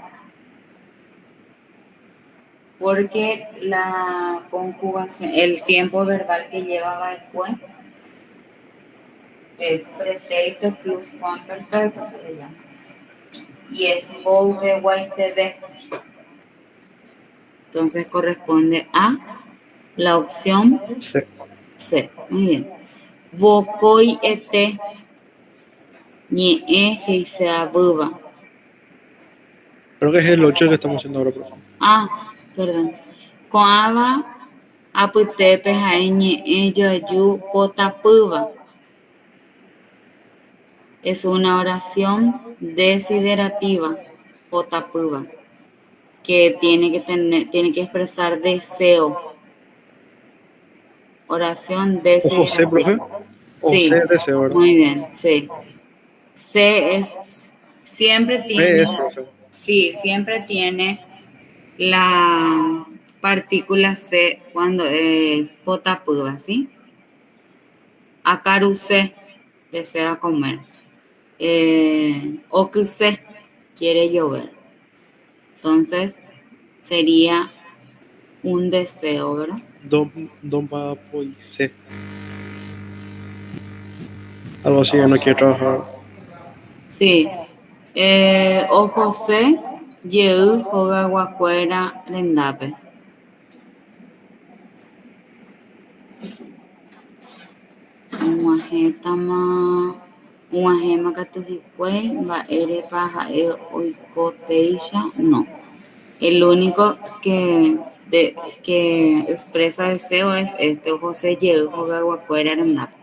Porque la conjugación, el tiempo verbal que llevaba después es pretérito pluscuamperfecto, se le llama. Y es volve YTD. Entonces corresponde a la opción Sí. C. Muy bien. Vocoy ete ñe eje y se abuba. Creo que es el 8 que estamos haciendo ahora, profe. Ah, perdón. Coaba aputepe jaeñe ello ayu potapuba. Es una oración desiderativa, potapuba, que tiene que expresar deseo. Oración O José, profe. desiderativa. O Sí, José de ese, ¿verdad? muy bien, sí. C es, siempre B es, tiene, profe. sí, siempre tiene la partícula C cuando es potapuba, ¿sí? Acaruse, desea comer. Ocuse, quiere llover. Entonces, sería un deseo, ¿verdad? Don Papoise. Algo así, ya no quiere trabajar. Sí. O José, Yeu, Joga, Guacuera, Rendape. Uma gema catujicue, va ere paja oicoteixa, no. El único que expresa deseo es este José Yeu, Joga, Guacuera, Rendape.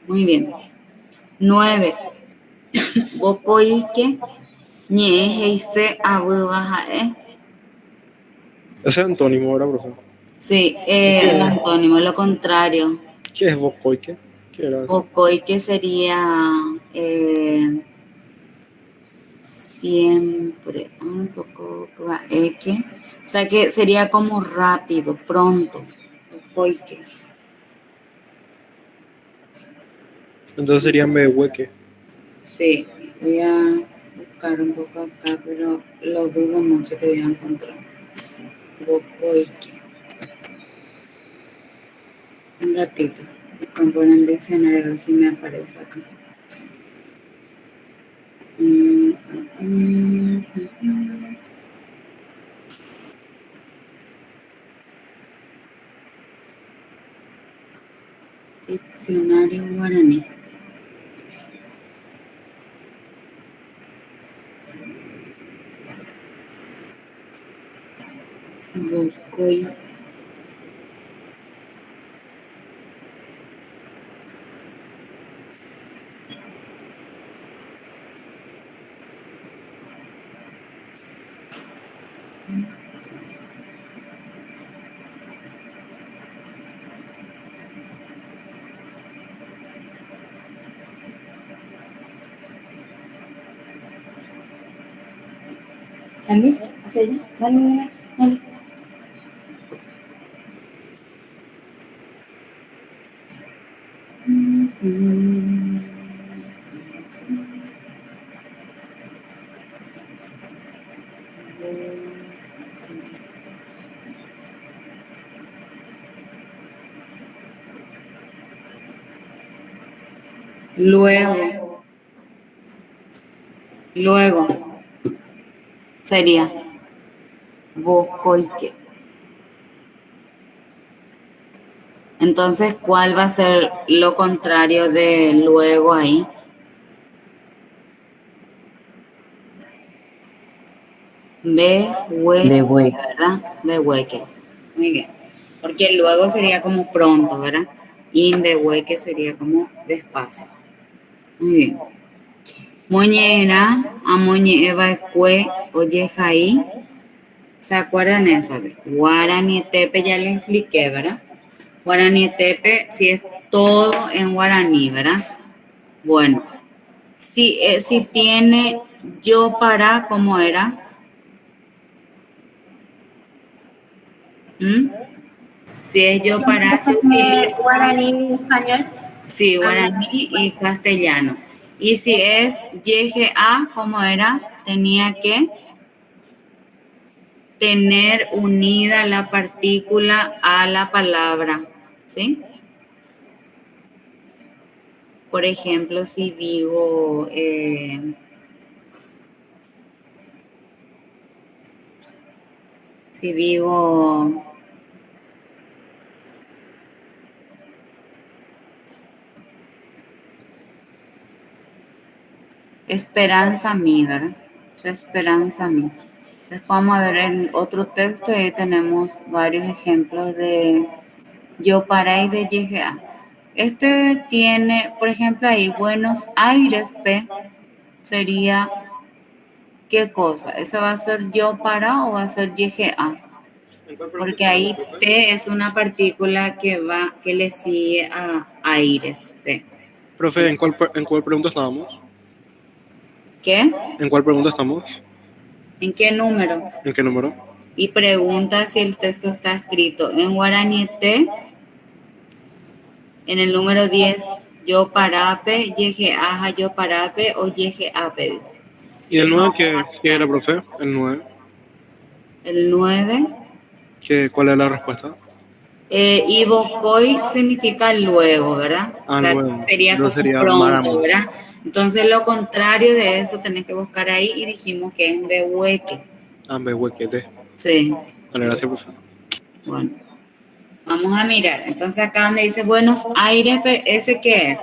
Muy bien. 9. Bocoique, ñe, heise, abuba, jae. Ese es antónimo, ¿verdad, profe? Sí, ¿Qué el es? antónimo, lo contrario. ¿Qué es Bocoique? ¿Qué era eso? Bocoique sería siempre, un poco, que, o sea que sería como rápido, pronto. Bocoique. Entonces sería Mehueque. Sí, voy a buscar un poco acá, pero lo dudo mucho que voy a encontrar. Bocoique. Un ratito. Busco en el diccionario a ver si me aparece acá. Diccionario guaraní. Boscoy. ¿Salí? ¿Hacia allá? Dale, dale, dale. Luego sería Bocoique. Entonces, ¿cuál va a ser lo contrario de luego ahí? Behueque. ¿Verdad? Behueque. Muy bien. Porque luego sería como pronto, ¿verdad? Y behueque sería como despacio. Muy bien. Moñera, amoñe eva cue, oye jaí, ¿Se acuerdan eso? Guaraní Tepe ya les expliqué, ¿verdad? Guaraní Tepe, si es todo en guaraní, ¿verdad? Bueno, si tiene yo para, ¿cómo era? ¿Mm? Si es yo para, se utiliza. Guaraní, español. Sí, guaraní y castellano. Y si es YGA, ¿cómo era? Tenía que tener unida la partícula a la palabra, ¿sí? Por ejemplo, si digo, esperanza a mí, ¿verdad? Esperanza a mí. Después vamos a ver en otro texto y ahí tenemos varios ejemplos de yo para y de YGA. Este tiene, por ejemplo, ahí Buenos Aires P sería ¿qué cosa? ¿Eso va a ser yo para o va a ser YGA? Porque ahí P es una partícula que le sigue a aires. P. Profe, en cuál pregunta estábamos? ¿Qué? ¿En cuál pregunta estamos? ¿En qué número? ¿En qué número? Y pregunta si el texto está escrito en guaraní T, en el número 10, yo parape, yeje aja, yo parape o yeje ape. Dice. ¿Y el Eso, 9 qué era, profe? El 9. el 9. ¿Cuál es la respuesta? Y bokoi significa luego, ¿verdad? Ah, O sea, luego. sería Luego como sería pronto, Máramo. ¿verdad? Entonces, lo contrario de eso tenés que buscar ahí y dijimos que es behueque. Ah, me huequete. Sí. Vale, gracias, profe. Bueno, vamos a mirar. Entonces, acá donde dice Buenos Aires, ¿ese qué es?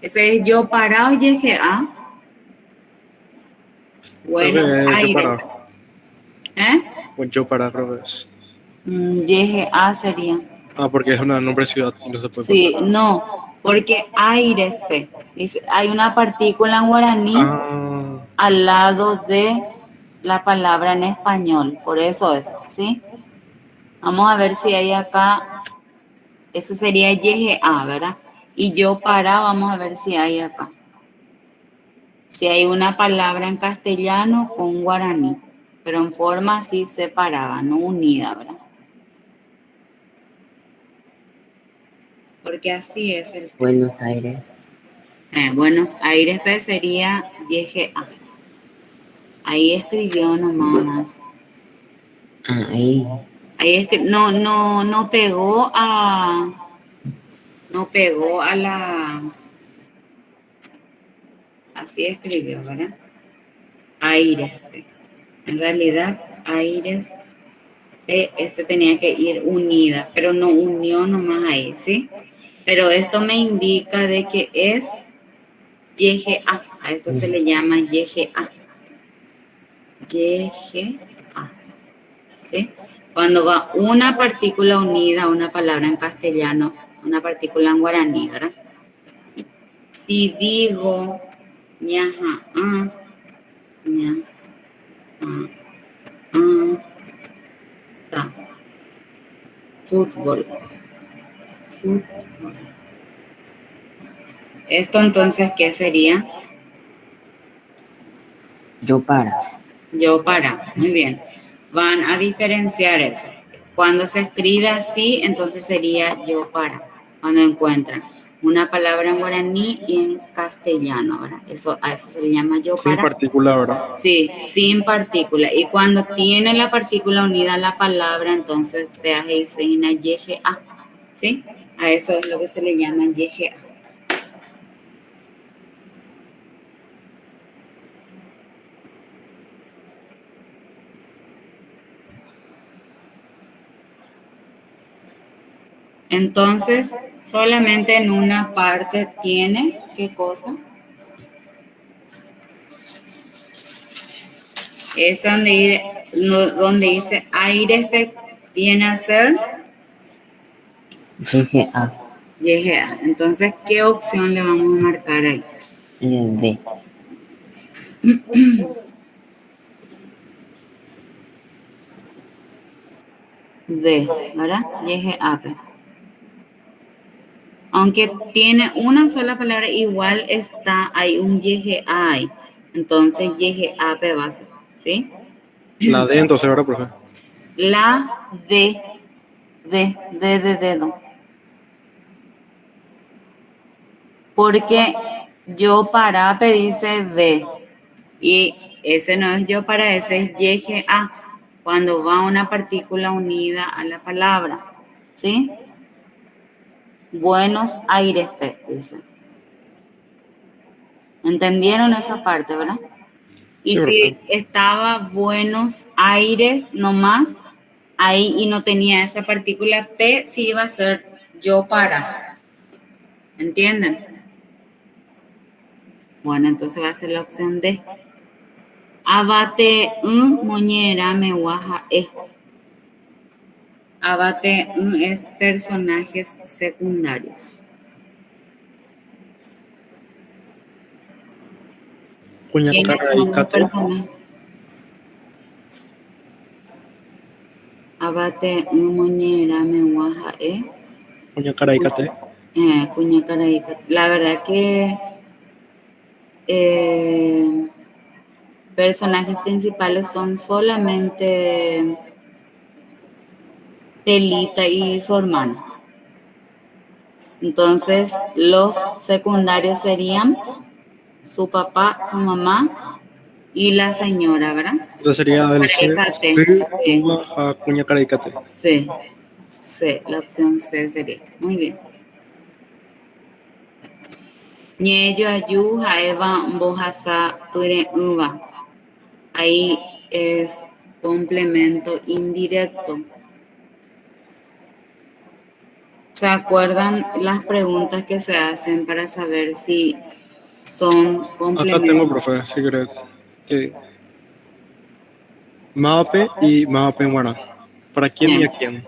Ese es yo parado y dije, Buenos Profe, yo Aires. para. ¿Eh? Pues yo para, profe. Dije, sería. Ah, porque es una nombre de ciudad y no se puede Sí, pasar. no, porque aires, dice, hay una partícula en guaraní Ah, al lado de la palabra en español, por eso es, ¿sí? Vamos a ver si hay acá, ese sería YGA, ¿verdad? Y yo para, vamos a ver si hay acá. Si hay una palabra en castellano con guaraní, pero en forma así separada, no unida, ¿verdad? Porque así es el tema. Buenos Aires. Buenos Aires P sería YGA. Ahí escribió nomás. Ahí. Ahí es que no pegó a la, así escribió, ¿verdad? Aires. En realidad, Aires, este tenía que ir unida, pero no unió nomás ahí, ¿sí? Pero esto me indica de que es YGA. A esto se le llama YGA. YGA. ¿Sí? Cuando va una partícula unida a una palabra en castellano, una partícula en guaraní, ¿verdad? Si digo ñaja, ta. Fútbol. Esto entonces, ¿qué sería? Yo para. Yo para. Muy bien. Van a diferenciar eso. Cuando se escribe así, entonces sería yo para. Cuando encuentran una palabra en guaraní y en castellano, ¿verdad? A eso se le llama yo sin para. partícula, ¿verdad? Sí, sin partícula. Y cuando tiene la partícula unida a la palabra, entonces te hace y se YGA. ¿Sí? A eso es lo que se le llama YGA. Entonces, solamente en una parte tiene, ¿qué cosa? Es donde dice aire viene a ser YGA. YGA. Entonces, ¿qué opción le vamos a marcar ahí? B. de, ¿verdad? Yeje ape. Aunque tiene una sola palabra, igual está, hay un yeje ay. Entonces, yeje ape va a ser, ¿sí? La D entonces, ¿verdad, profe? La de dedo. Porque yo para dice ve. Y ese no es yo para, ese es yeje a. Cuando va una partícula unida a la palabra. ¿Sí? Buenos Aires, dice. ¿Entendieron esa parte, verdad? Y Sí, profe. si estaba Buenos Aires nomás, ahí y no tenía esa partícula P, sí iba a ser yo para. ¿Entienden? Bueno, entonces va a ser la opción D. Abate un moñera me guaja e. Abate un es personajes secundarios. ¿Quiénes son los Cuñacaraicate. personajes? Abate un moñera me guaja e. Cuñacaraicate. Cuñacaraíca. La verdad que personajes principales son solamente Telita y su hermana. Entonces, los secundarios serían su papá, su mamá y la señora, ¿verdad? Entonces sería del C, Carecate. C, uva a Cuñacaraicate. C, C, la opción C sería. Muy bien. Ñeyo ayu jaeva mbojasa ture uva. Ahí es complemento indirecto. ¿Se acuerdan las preguntas que se hacen para saber si son Acá tengo, complementos? profe, si querés. Mape y Mape en Guaná. ¿Para quién y a quién?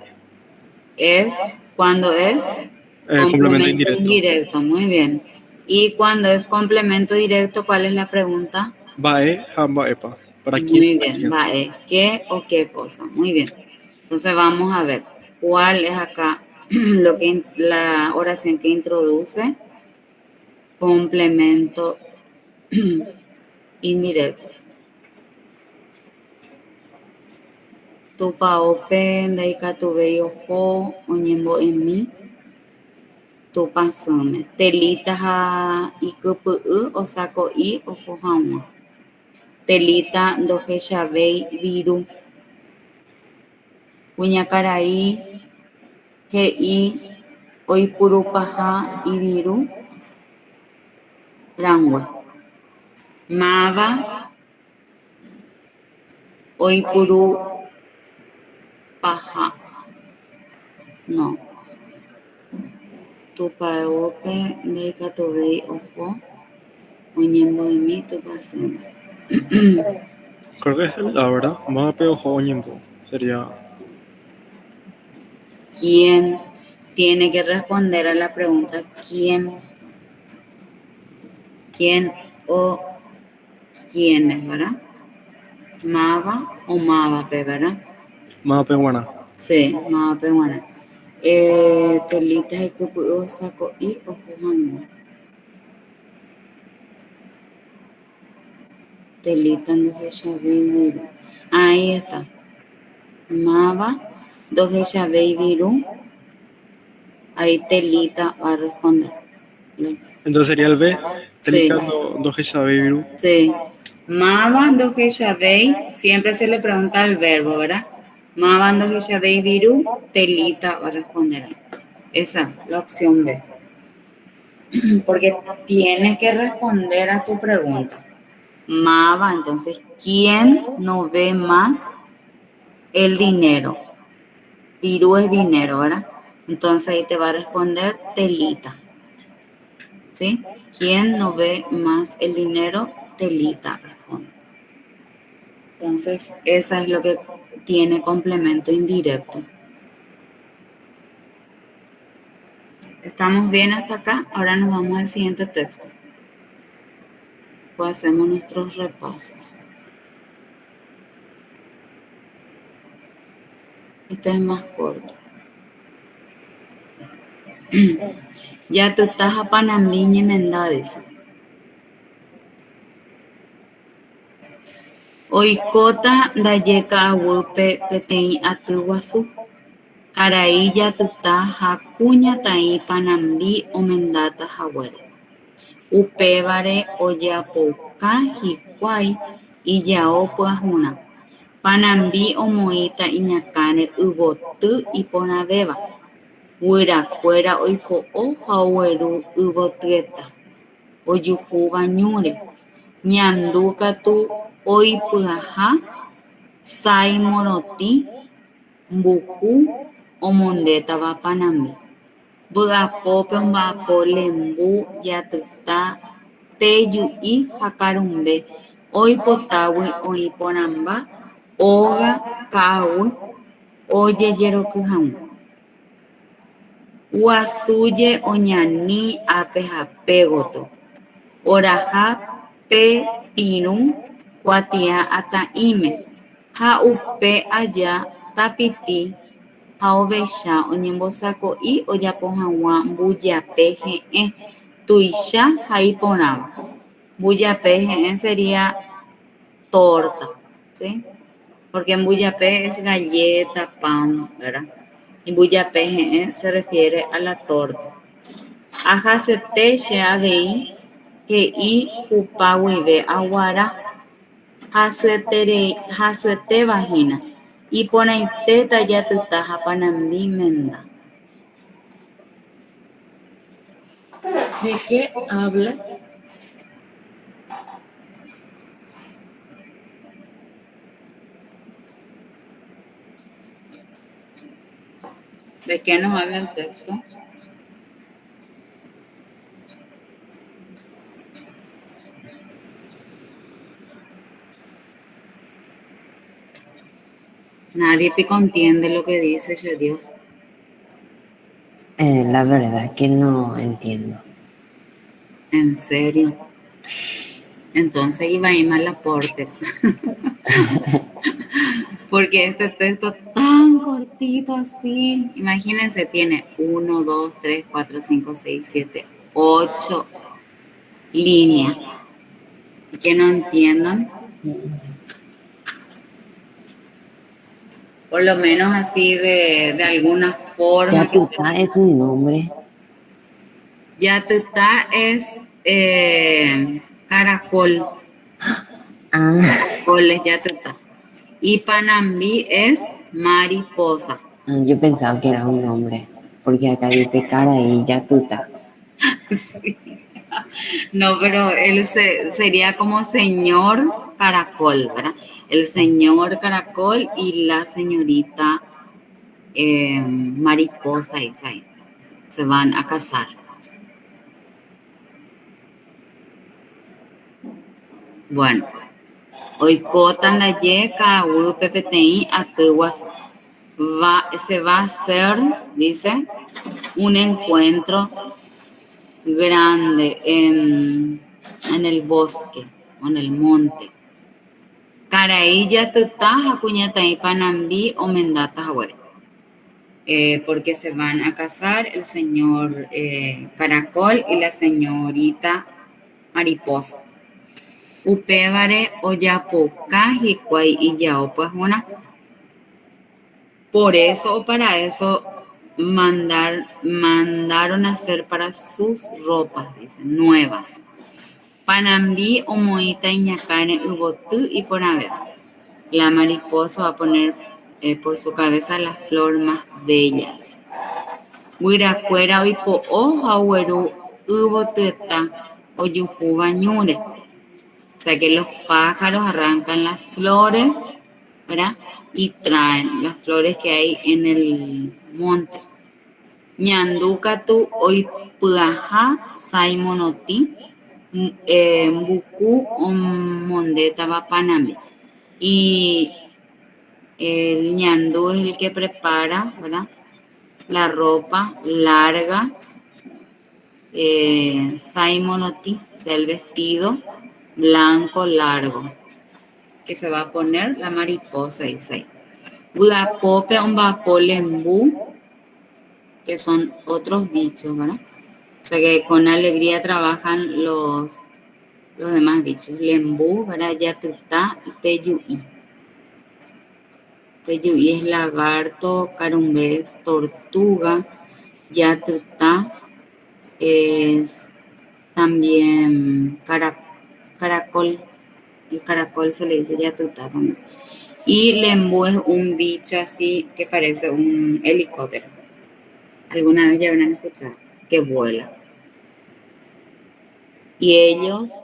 Es cuando es Complemento complemento indirecto. indirecto, muy bien. Y cuando es complemento directo, ¿cuál es la pregunta? Bae, jamba, epa. ¿Para quién Muy y a bien, quién? va, ¿qué o qué cosa? Muy bien. Entonces vamos a ver cuál es acá lo que la oración que introduce complemento indirecto. Tupa ope ndaika tuve ojo oñembo en mí. Tupa sume. Telita ha ikupu o saco I ojo hawa. Telita doje chavei viru. Puñacaraí que I oipurupaha y viru. Rangua. Mava oipuru paha. No. Tupa ope ndaika tuve ojo oñembo en mí tupa sume. Creo que es la verdad. Mape o Joñembo. Sería. ¿Quién tiene que responder a la pregunta quién? ¿Quién o quiénes, verdad? Mava o Mavape, ¿verdad? Mape en Guaná. Sí, Mavape, bueno. Telita es que puedo saco y o jugando. Telita no se viru. Ahí está. Mava, doje Shabei viru. Ahí Telita va a responder. Entonces sería el B. Sí. Telita do sabe viru. Sí. Mavando Geshavei, siempre se le pregunta el verbo, ¿verdad? Mavando Geshavei viru, telita va a responder. Esa, la opción B. Porque tiene que responder a tu pregunta. Mava, entonces, ¿quién no ve más el dinero? Viru es dinero, ¿verdad? Entonces ahí te va a responder telita. ¿Sí? ¿Quién no ve más el dinero? Telita responde. Entonces, esa es lo que tiene complemento indirecto. ¿Estamos bien hasta acá? Ahora nos vamos al siguiente texto. Pues hacemos nuestros repasos. Este es más corto. Ya tú estás a Panambiña y Mendades. Oikota ndajeka aguýpe peteĩ aty guasu. Karai jatuta ha kuñataĩ Panambi omendátahaguére. Upévare ojeapouka hikuái ijao pyahũrã. Panambi omoĩta iñakãre yvoty iporãvéva. Guyrakuéra oipo'o ha ogueru yvotyeta. Ojuhúva ñúre. Ñandu katu oipyaha sái morotĩ mbuku omondétava Panambi. Vy'apópe omba'apo lembu, jatyta, teju'i ha karumbe oipotágui oĩ porãmba, óga, ka'aguy, ojejeroky hag̃ua. Guasúje oñani ápe ha pégotto. Oraha pepirũ kuatiã ata'íme ha upe aja tapiti ha ovecha oñembosako'i ojapo hag̃ua mbujape he'ẽ tuicha ha iporãva. Mbujape he'ẽ sería torta, ¿sí? Porque mbujape es galleta, pan, ¿verdad? Y mbujape he'ẽ se refiere a la torta. Ahasete che avei he'i hupa guive aguara hasyetevahína iporãitéta jatyta ha Panambi menda. ¿De qué habla? ¿De qué nos habla el texto? Nadie pico entiende lo que dice ese Dios. La verdad que no entiendo. En serio. Entonces iba a ir mal aporte. Porque este texto tan cortito así, imagínense, tiene 1, 2, 3, 4, 5, 6, 7, 8 líneas. Y que no entiendan. Por lo menos así de alguna forma. Yatuta es un nombre. Yatuta es caracol. Caracol es Yatuta. Y Panambi es mariposa. Yo pensaba que era un nombre, porque acá dice cara y Yatuta. Sí. No, pero él sería como señor caracol, ¿verdad? El señor caracol y la señorita mariposa Isaí. Se van a casar. Bueno, oikota ndaje ka'aguýpe peteĩ aty guasu. Se va a hacer, dice, un encuentro grande en el bosque o en el monte. Karai jatuta ha kuñataĩ Panambi omendátahaguére. Porque se van a casar el señor caracol y la señorita mariposa. Upévare ojapoka hikuái ijao pyahũrã. Por eso o para eso mandaron a hacer para sus ropas, dicen, nuevas. Panambi omoĩta iñakãre yvoty iporãvéva. La mariposa va a poner por su cabeza la flor más bella. Guyrakuéra oipo'o ha ogueru yvotyeta ojuhúva ñúre. O sea que los pájaros arrancan las flores, ¿verdad? Y traen las flores que hay en el monte. Ñandu katu oipyaha sái morotĩ mbuku omondétava Panambi. Y el ñandú es el que prepara, ¿verdad? La ropa larga, sái morotĩ, o sea, el vestido blanco largo que se va a poner la mariposa, dice ahí. Buapope, un vapo lembú, que son otros bichos, ¿verdad? O sea que con alegría trabajan los demás bichos. Lembú, ¿verdad? Yatutá y teyuí. Teyuí es lagarto, carumbé es tortuga, yatutá es también caracol. El caracol se le dice yatutá también. Y lembú es un bicho así que parece un helicóptero. Alguna vez ya habrán escuchado que vuela. Y ellos,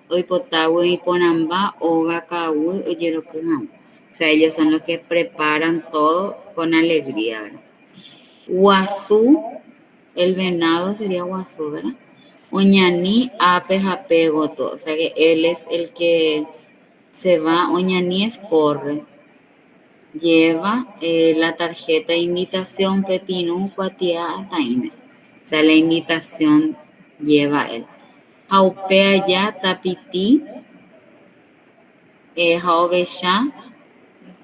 Oipotawe y Ponamba, Oga Kawi, Oyerokuham. O sea, ellos son los que preparan todo con alegría, ¿verdad? Guazú, el venado sería guazú, ¿verdad? Oñaní, ape, jape, goto. O sea que él es el que se va. Oñaní es corre. Lleva la tarjeta de invitación Pepinú Cuatiá Taime. O sea, la invitación lleva él. Haupea ya tapiti, jaoveya.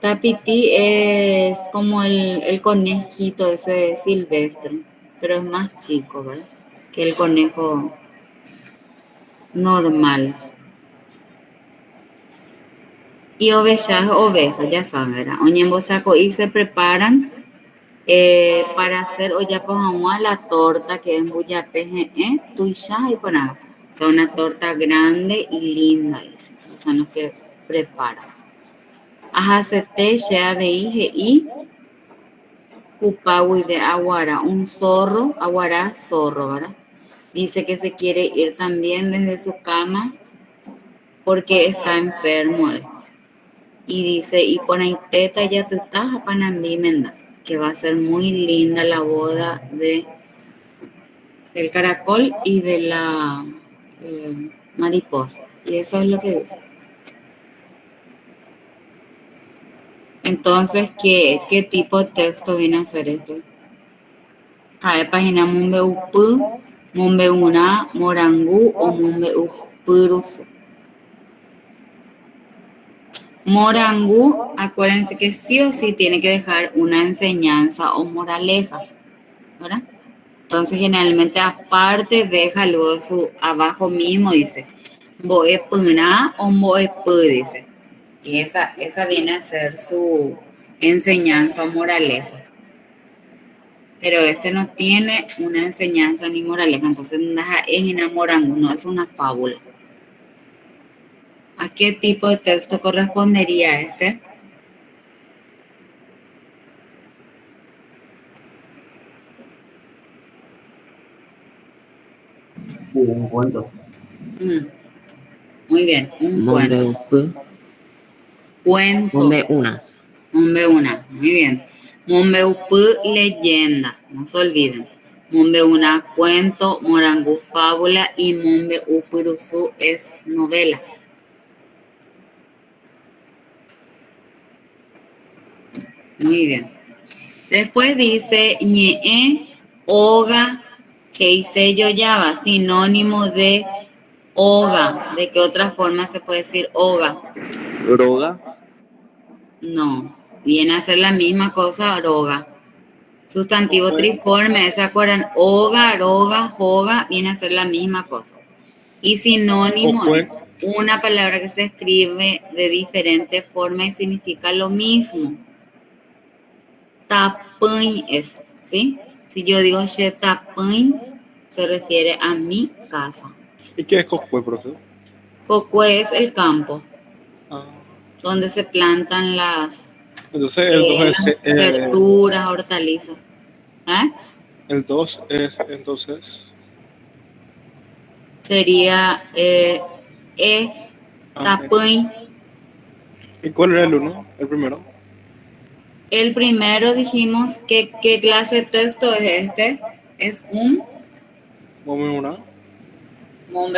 Tapiti es como el conejito ese silvestre, pero es más chico, ¿verdad? Que el conejo normal. Y oveja es oveja, ya saben, ¿verdad? Oñembosaco y se preparan para hacer oyapojaua la torta que es buyapeje, tuisha y poná. O sea, una torta grande y linda, dice. Son los que preparan. Ajacete, shea, veije y Upawi de Aguara, un zorro, Aguara, zorro, ¿verdad? Dice que se quiere ir también desde su cama porque está enfermo él. Y dice, y pone teta ya te estás a Panambi Menda, que va a ser muy linda la boda del caracol y de la mariposa. Y eso es lo que dice. Entonces, ¿qué tipo de texto viene a ser esto? Cae página Mumbe Upu, Mumbe Una, Morangú o Mumbe Upurus. Morangú, acuérdense que sí o sí tiene que dejar una enseñanza o moraleja, ¿verdad? Entonces, generalmente, aparte, deja luego su abajo mismo, dice, Boe Puna o Boe Pu, dice. Y esa viene a ser su enseñanza o moraleja. Pero este no tiene una enseñanza ni moraleja, entonces no es enamorando, no es una fábula. ¿A qué tipo de texto correspondería este? Un cuento. Muy bien, un cuento. Mombeupu. Cuento. Mombe una. Mombeuna, muy bien. Mombeupu, leyenda, no se olviden. Mombeuna, cuento, Morangú, fábula y Mombeupurusu es novela. Muy bien. Después dice ñe'e, oga, que hice yo llava, sinónimo de oga. ¿De qué otra forma se puede decir oga? Droga. No, viene a ser la misma cosa, aroga. Sustantivo triforme, ¿se acuerdan? Oga, aroga, joga, viene a ser la misma cosa. Y sinónimo es una palabra que se escribe de diferente forma y significa lo mismo. Tapuñ es, ¿sí? Si yo digo she tapuñ, se refiere a mi casa. ¿Y qué es Coscue, profe? Cocue es el campo, Ah, donde se plantan entonces el 2 las es, verduras, hortalizas. ¿Eh? el 2 es entonces. Sería Ah, tapuñ. ¿y cuál era el 1? El primero. El primero dijimos que qué clase de texto es este. Es un Mombe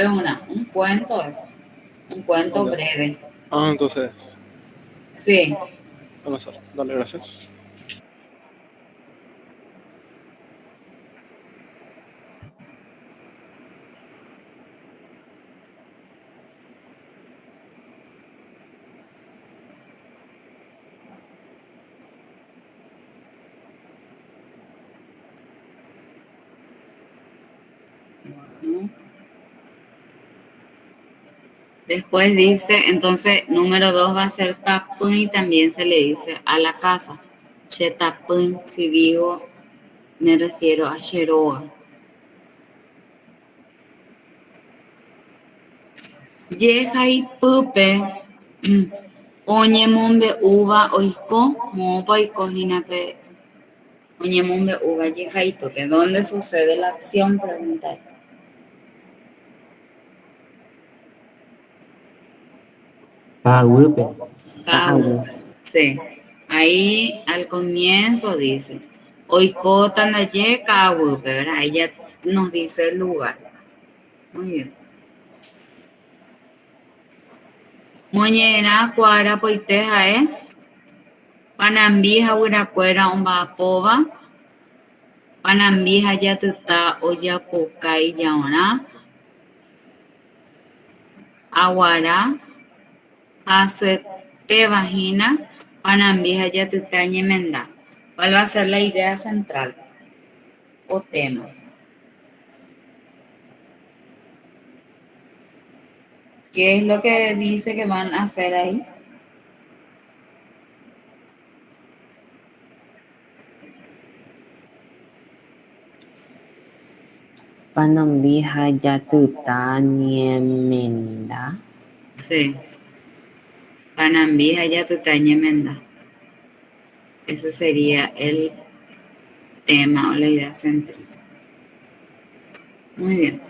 una. un cuento es. Un cuento Ok. breve. Ah, entonces. Sí. Al azar. Dale, gracias. Después dice, entonces, número 2 va a ser tapun y también se le dice a la casa. Che tapun, si digo, me refiero a Sheroa. Yehai pupe, oñemombe uva oiko, mopa oiko hinape, oñemombe uva yehai pupe. ¿Dónde sucede la acción? Pregunta. Ka'uýpe. Ka'u. Sí. Ahí al comienzo dice, oikota naye ka'uýpe, ¿verdad? Ella nos dice el lugar. Muy bien. Moñera cuara poite jae, panambi hawirakuéra omba'apóva, panambi hajatyta ojapokái jaorã, aguara hasẽtevahína, panambi hajatyta ñemenda. ¿Cuál va a ser la idea central o tema? ¿Qué es lo que dice que van a hacer ahí? Panambi hajatyta ñemenda. Sí. Panambi hajatyta ñemenda. Ese sería el tema o la idea central. Muy bien.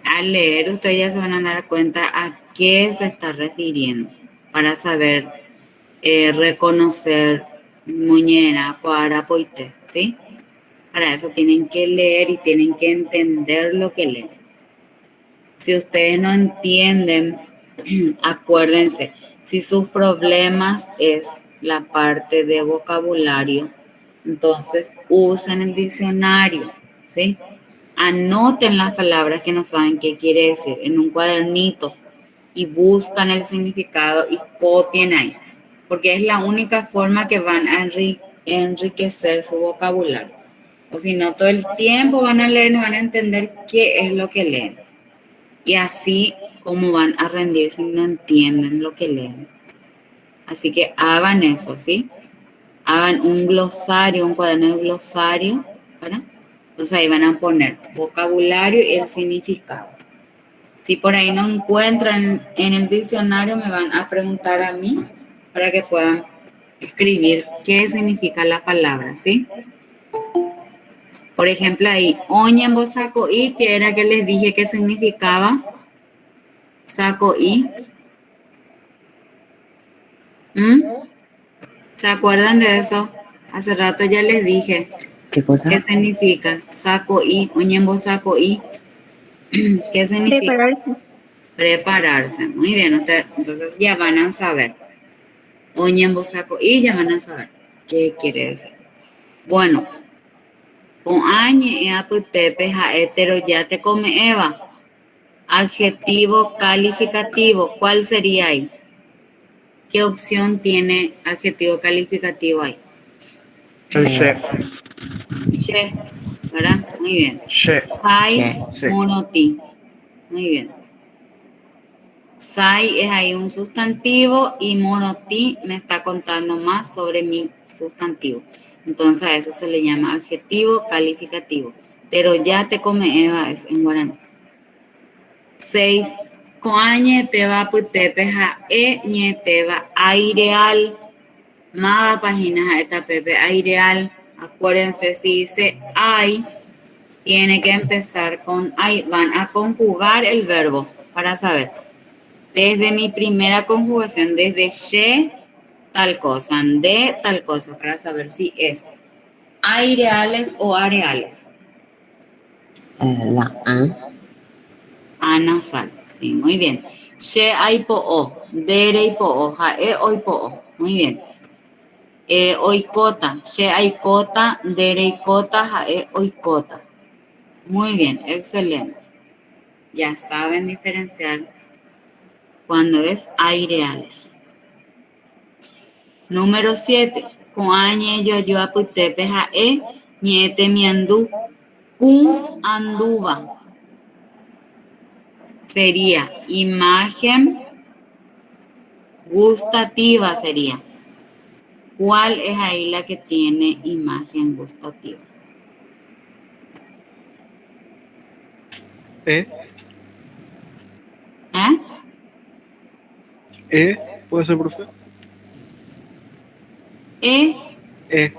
Al leer, ustedes ya se van a dar cuenta a qué se está refiriendo para saber reconocer muñera, cuara, poite, ¿sí? Para eso tienen que leer y tienen que entender lo que leen. Si ustedes no entienden, acuérdense, si sus problemas es la parte de vocabulario, entonces usen el diccionario, ¿sí? Anoten las palabras que no saben qué quiere decir en un cuadernito y buscan el significado y copien ahí, porque es la única forma que van a enriquecer su vocabulario. O si no, todo el tiempo van a leer y no van a entender qué es lo que leen. Y así como van a rendir si no entienden lo que leen. Así que hagan eso, ¿sí? Hagan un glosario, un cuaderno de glosario, ¿verdad? Entonces ahí van a poner vocabulario y el significado. Si por ahí no encuentran en el diccionario, me van a preguntar a mí para que puedan escribir qué significa la palabra, ¿sí? Por ejemplo, ahí, oñembo saco y, que era que les dije que significaba saco y. ¿Se acuerdan de eso? Hace rato ya les dije. ¿Qué cosa? ¿Qué significa? Saco y, oñembo saco y. ¿Qué significa? Prepararse. Prepararse. Muy bien, entonces ya van a saber. Oñembo saco y ya van a saber qué quiere decir. Bueno, con añe y aputepe hetero ya te come Eva. Adjetivo calificativo, ¿cuál sería ahí? ¿Qué opción tiene adjetivo calificativo ahí? El she. She, ¿verdad? Muy bien. She. Sai, Sí. monoti. Muy bien. Sai es ahí un sustantivo y monoti me está contando más sobre mi sustantivo. Entonces a eso se le llama adjetivo calificativo. Pero ya te come Eva es en guaraní. 6. Coañe te va putepe ja ñe te va aireal. Mava páginas esta pepe aireal. Acuérdense, si dice ay, tiene que empezar con ay. Van a conjugar el verbo para saber. Desde mi primera conjugación, desde she, tal cosa, de tal cosa, para saber si es aireales o areales. La A. Anasal, sí, muy bien. She ay po o, dere y po o, jae hoy po o, muy bien. Oikota, she aikota, dere ikota, jae oikota. Muy bien, excelente. Ya saben diferenciar cuando es aireales. Número 7. Coañe yo aputepe jae, ñete mi andú, cum anduva. sería imagen gustativa sería. ¿Cuál es ahí la que tiene imagen gustativa? E, ¿Eh? E, puede ser, profe. ¿Eh? E,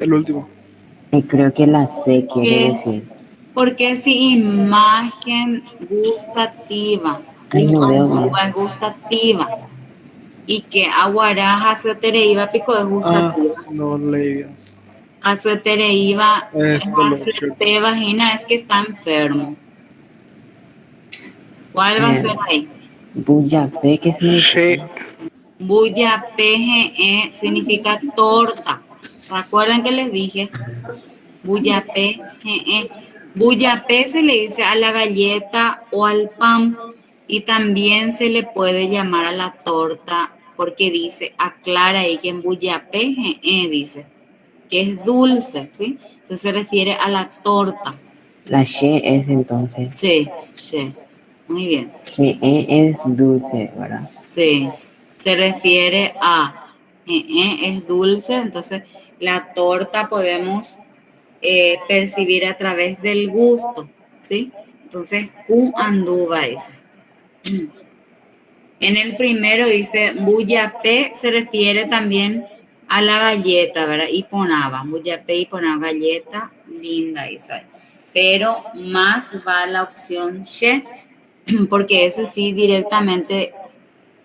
el último. Creo que la C quiere ¿Qué? decir. Porque si imagen gustativa, Ay, no veo bien. es gustativa. Y que aguaraja se iba pico es Ah, gustativa. no leí bien. Iba, Es dolor, ¿cierto? vagina es que está enfermo. ¿Cuál va a ser ahí? Buyapé, ¿qué Sí. significa? Bulla PGE significa torta. ¿Se acuerdan que les dije? Bulla PGE. Bulla P se le dice a la galleta o al pan y también se le puede llamar a la torta porque dice, aclara ahí que en Bulla PGE dice que es dulce, ¿sí? Entonces se refiere a la torta. La she es entonces. Sí, sí. Muy bien. Ge es dulce, ¿verdad? Sí, se refiere a es dulce, entonces la torta podemos percibir a través del gusto, ¿sí? Entonces, Q anduva dice. En el primero dice, Buyapé se refiere también a la galleta, ¿verdad? Y ponaba, Buyapé y ponaba galleta, linda dice. Pero más va la opción she, porque ese sí directamente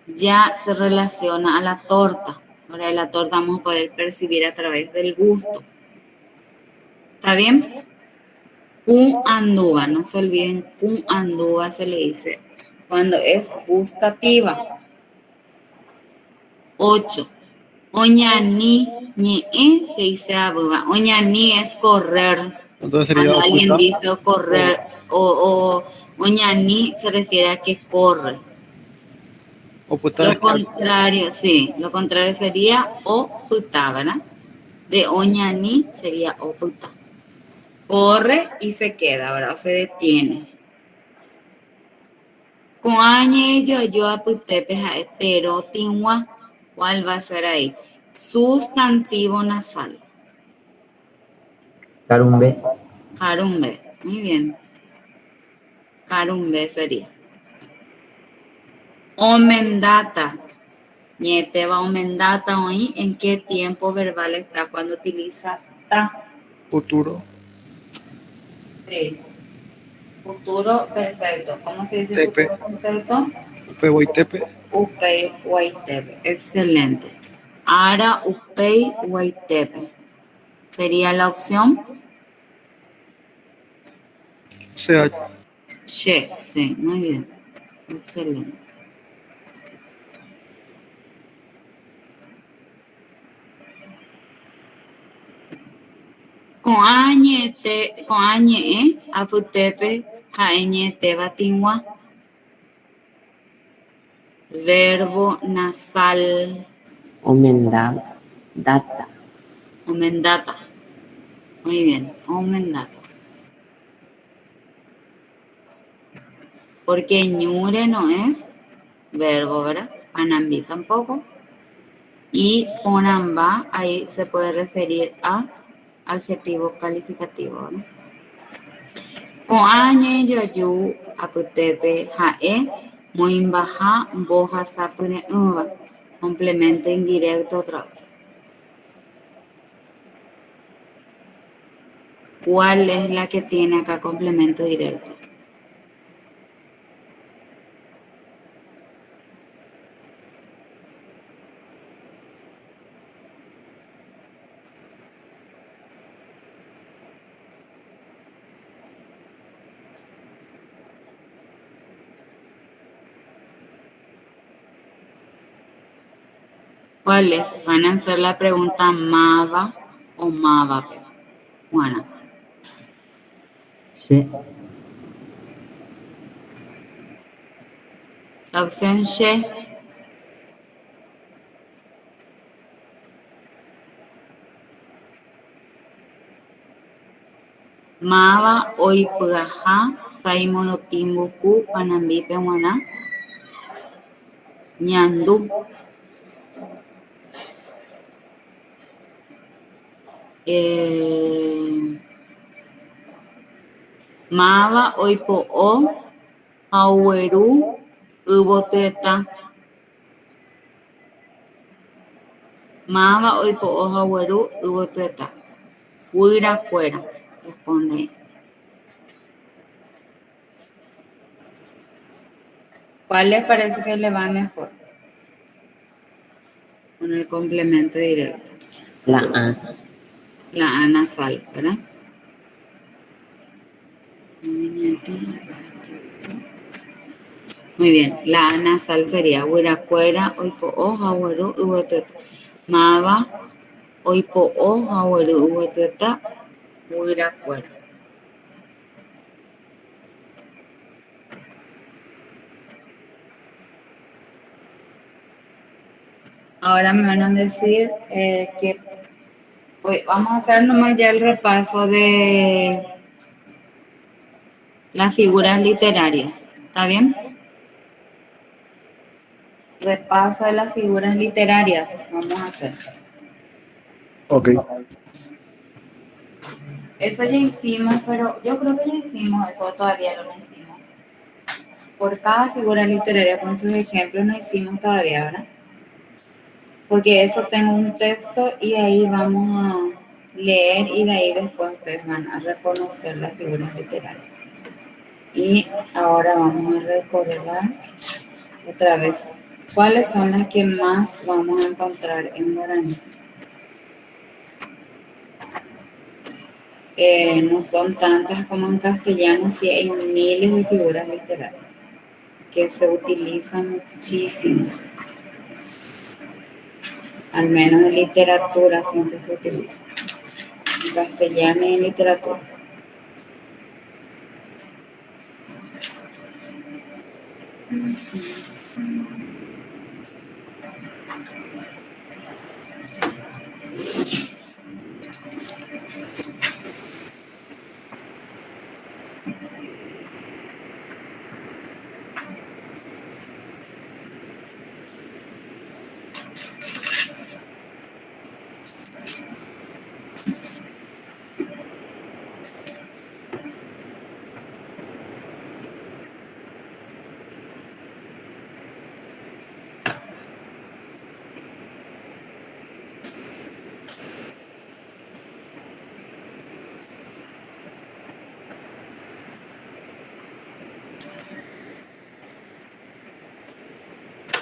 ya se relaciona a la torta. Ahora de la torta vamos a poder percibir a través del gusto. ¿Está bien? Q anduva, no se olviden, Q anduva se le dice cuando es gustativa. 8. Oñani, ñe, dice abuga. Oñani es correr. Entonces sería Cuando alguien oculta. dice correr o oñani se refiere a que corre. Oculta Lo es que contrario, sí, lo contrario sería oputa, ¿verdad? De oñani sería oputa. Corre y se queda, ¿verdad? O se detiene. Coañe yo aputepe a hetero tingua. ¿Cuál va a ser ahí? Sustantivo nasal. Carumbe, Carumbe. Muy bien. Carumbe sería. Omendata. Ñete va omendata hoy. ¿En qué tiempo verbal está cuando utiliza ta? futuro. Sí. Futuro perfecto. ¿Cómo se dice Tepe. futuro perfecto? Upe, voy, tepe. Upei Waitepe. Excelente. Ara Upei Waitepe. Sería la opción Sea she. Sí, muy bien. Excelente. Con añe, aputepe, jaeñete batingua. Verbo nasal, Omendab, data. omendata. Muy bien, omendata. Porque ñure no es verbo, ¿verdad? Panambi tampoco. Y ponamba, ahí se puede referir a adjetivo calificativo, ¿no? Coañe yoyu aputepe jae moimbaja boja sapune uva. Complemento indirecto otra vez. ¿Cuál es la que tiene acá complemento directo? ¿Cuál es? Van a hacer la pregunta mava o mava. Bueno, She, la opción she. Mava oipyaha saimorotimbuku Panambi peguara ñandu. Máva oipo'o ha'ueru yvoteta. Máva oipo'o ha'ueru yvoteta. Guyrakuéra, responde. ¿Cuál les parece que le va mejor? Con el complemento directo. La A. La A nasal, ¿verdad? Muy bien, la A nasal sería Wiracuera, Oipo'o, Haweru, Uweteta. Mava, Oipo'o, Haweru, Uweteta, Wiracuera. Ahora me van a decir que vamos a hacer nomás ya el repaso de las figuras literarias. ¿Está bien? Repaso de las figuras literarias. Vamos a hacer. Ok. Eso ya hicimos, pero yo creo que ya hicimos eso, todavía no lo hicimos. Por cada figura literaria con sus ejemplos no hicimos todavía, ¿verdad? Porque eso tengo un texto y ahí vamos a leer y de ahí después ustedes van a reconocer las figuras literarias. Y ahora vamos a recordar otra vez cuáles son las que más vamos a encontrar en guaraní. No son tantas como en castellano, sí hay miles de figuras literarias que se utilizan muchísimo. Al menos en literatura siempre se utiliza. En castellano y en literatura.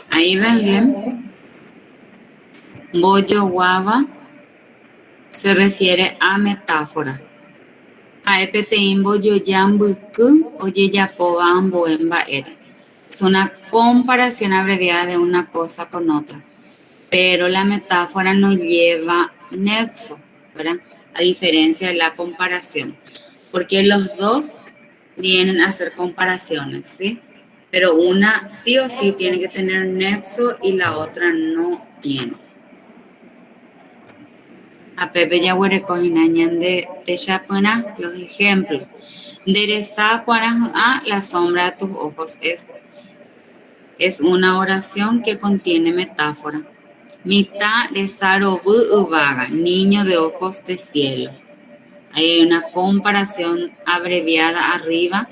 Ahí ven bien. Boyo guava se refiere a metáfora. Aepetein boyo yambuku oye yapoba amboemba era. Es una comparación abreviada de una cosa con otra. Pero la metáfora no lleva nexo, ¿verdad? A diferencia de la comparación. Porque los dos vienen a hacer comparaciones, ¿sí? Pero una sí o sí tiene que tener nexo y la otra no tiene. A Pepe Yaguere coginañan de Chapuna, los ejemplos. Dereza cuaraja, la sombra de tus ojos es una oración que contiene metáfora. Mitad de Sarobu Ubaga, niño de ojos de cielo. Hay una comparación abreviada arriba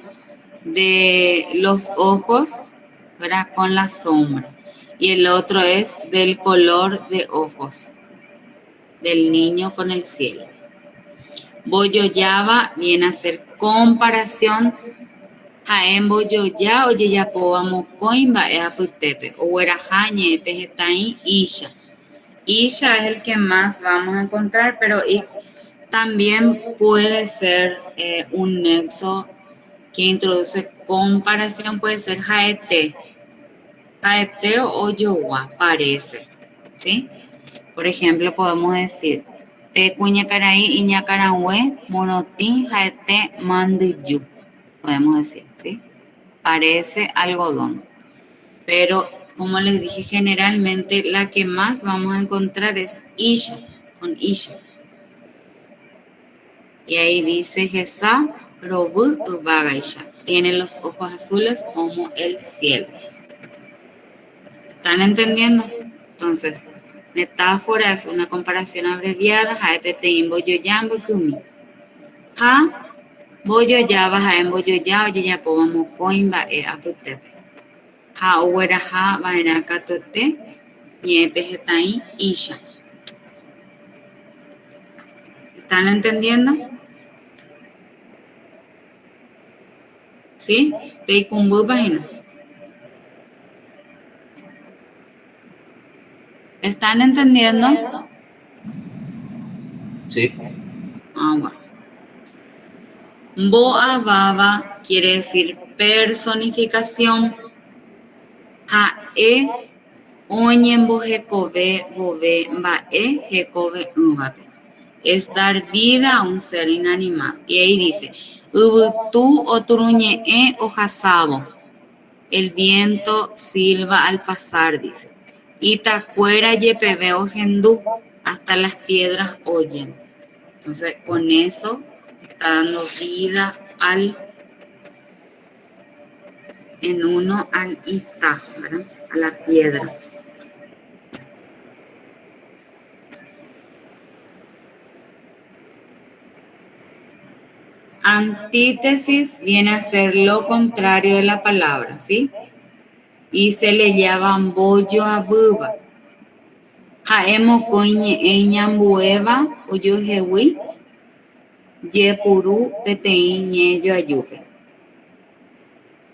de los ojos, ¿verdad? Con la sombra. Y el otro es del color de ojos del niño con el cielo. Boyoyaba viene a ser comparación. Jaén boyoya oye yapoba mocoimba eaputepe. O era jañe pejetain isha. Isha es el que más vamos a encontrar, pero también puede ser un nexo que introduce comparación, puede ser jaete. Jaete o yowa, parece. ¿Sí? Por ejemplo, podemos decir Pecuñacaraí y ñacarahue, monotín, jaete, mandiyu. Podemos decir, ¿sí? Parece algodón. Pero, como les dije, generalmente la que más vamos a encontrar es isha, con isha. Y ahí dice Jesá, Robu, Ubagaisha. Tiene los ojos azules como el cielo. ¿Están entendiendo? Entonces, metáfora es una comparación abreviada. Haepetein boyoyambo kumi. Ha, boyoyaba, haen boyoya, oyeyapo vamos coimba e aputepe. Ha, uera ha, vaina katote, niepe jetain, isha. ¿Están entendiendo? ¿Sí? Peikumbu vaina. ¿Están entendiendo? Sí. Ah, bueno. Boa baba quiere decir personificación. Ha'e oñembo jekove bove mba'e jekove yvape. Es dar vida a un ser inanimado. Y ahí dice, Ubutu oturuñe'e ojasabo. El viento silba al pasar, dice. Itacuera yepebe ojendu. Hasta las piedras oyen. Entonces, con eso está dando vida en uno al ita, ¿verdad? A la piedra. Antítesis viene a ser lo contrario de la palabra, ¿sí? Y se le llama bollo a buba. Jaemo coiñe eñambueva uyujewi yepuru petein ñeyo ayupe.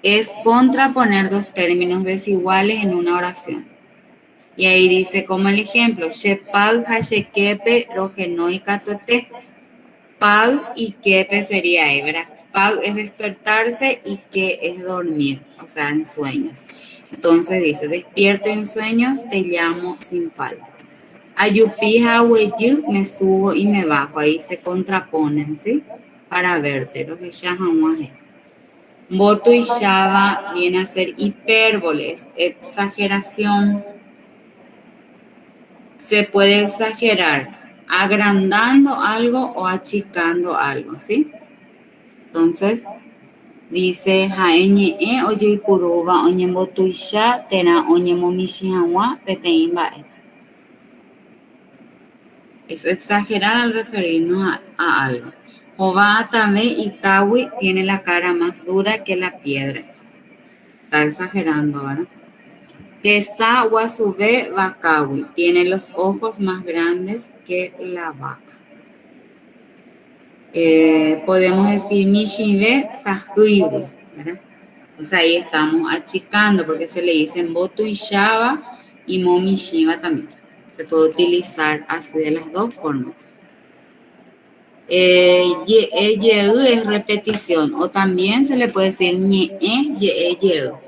Es contraponer dos términos desiguales en una oración. Y ahí dice como el ejemplo, Shepag hashekepe rogenoi katote. Pag y kepe sería hebra. Pag es despertarse y que es dormir, o sea, en sueños. Entonces dice, despierto en sueños, te llamo sin falta. Ayupija hueyu, me subo y me bajo. Ahí se contraponen, ¿sí? Para verte, los de Shahamuaje. Boto y Shaba viene a ser hipérboles, exageración. Se puede exagerar agrandando algo o achicando algo, ¿sí? Entonces, dice, jaeñe oye puruba oñembo tuisha tena oñemo mishihawa peteimbae. Es exagerar al referirnos a algo. Jova Atame y Tawi tiene la cara más dura que la piedra. Está exagerando, ¿verdad? Kesa Wasube Bakawi tiene los ojos más grandes que la vaca. Podemos decir Mishive Tajuiwi, ¿verdad? Entonces ahí estamos achicando porque se le dicen Botu y Shaba y Momi Shiva también. Se puede utilizar así de las dos formas. Yeu es repetición o también se le puede decir ñe, yeu.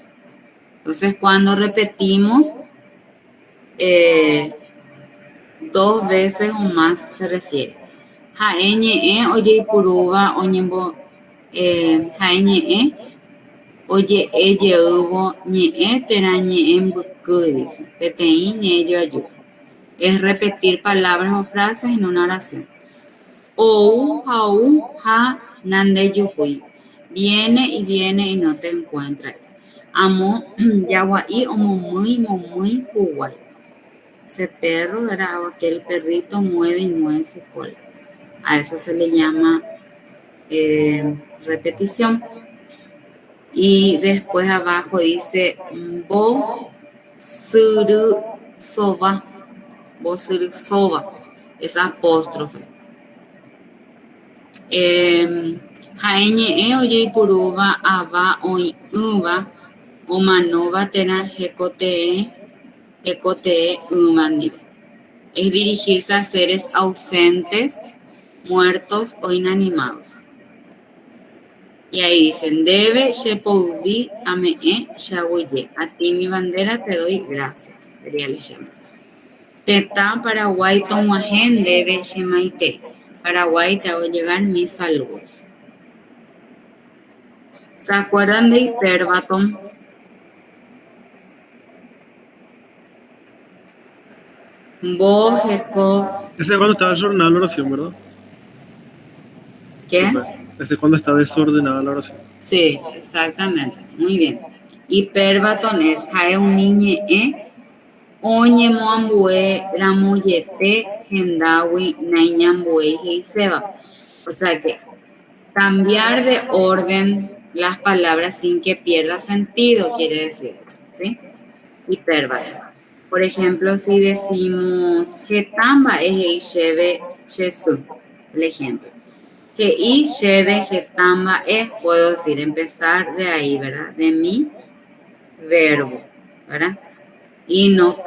Entonces cuando repetimos dos veces o más se refiere. Jaeñe oye puruba oñembo jaeñe oye yeubo ñe tera ñe embuku dice. Peteí ñe yo ayuda. Es repetir palabras o frases en una oración. Ou, jau, ja, nande yuhui. Viene y no te encuentras. Amo, yaguaí, o muy, juguay. Ese perro, ¿verdad? O aquel perrito mueve y mueve su cola. A eso se le llama repetición. Y después abajo dice, bo, suru, soba. Bo, suru, soba. Es apóstrofe. Jaeñe oye puruba ava oi uva o manova tena jecote umanire. Es dirigirse a seres ausentes, muertos o inanimados. Y ahí dicen, debe shepouvi ame shawoye. A ti mi bandera te doy gracias. Sería el ejemplo. Teta Paraguay tomajen debe shemaite. Paraguay te hago llegar mis saludos. ¿Se acuerdan de hiperbatón? Bojeco. Ese es cuando estaba el jornal de oración, ¿verdad? ¿Qué? Ese es cuando está desordenada la oración. Sí, exactamente. Muy bien. Hiperbaton es jae un niñe oñe moambue ramoyepe gendawi naiñambue heiseba. O sea que cambiar de orden las palabras sin que pierda sentido quiere decir eso, ¿sí? Hiperbaton. Por ejemplo, si decimos getamba es lleve Jesús, el ejemplo. Que y lleve getamba es, puedo decir, empezar de ahí, ¿verdad? De mi verbo, ¿verdad? Y no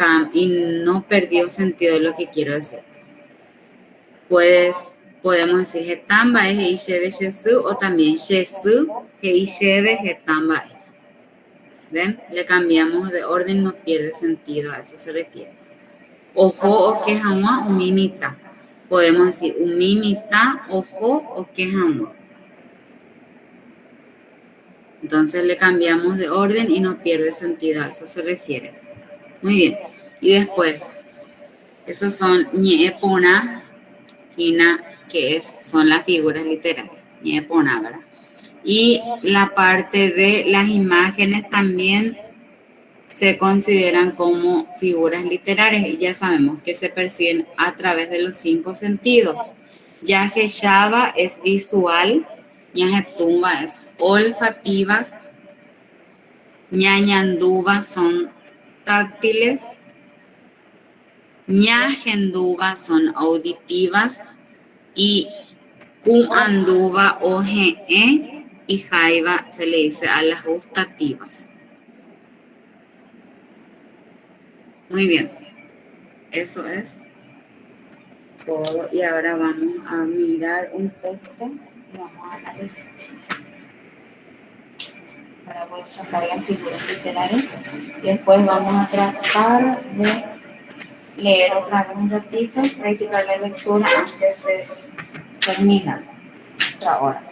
perdió sentido lo que quiero decir. Podemos decir getamba es y lleve Jesús o también Jesús que y lleve getamba es. ¿Ven? Le cambiamos de orden, no pierde sentido, a eso se refiere. Ojo o quejama o mimita. Podemos decir un mimita, ojo o quejama. Entonces le cambiamos de orden y no pierde sentido, a eso se refiere. Muy bien. Y después, esos son ñepona, ina, que son las figuras literarias. Ñepona, ¿verdad? Y la parte de las imágenes también se consideran como figuras literarias y ya sabemos que se perciben a través de los 5 sentidos. Yaje Shava es visual, Ñaje Tumba es olfativas, Ñañanduba son táctiles, Ñajenduba son auditivas y Cuanduba o GE y Jaiba se le dice a las gustativas. Muy bien, eso es todo. Y ahora vamos a mirar un texto y vamos a analizar. Ahora voy a sacar las figuras literarias y después vamos a tratar de leer otra vez un ratito, practicar la lectura antes de terminar esta hora.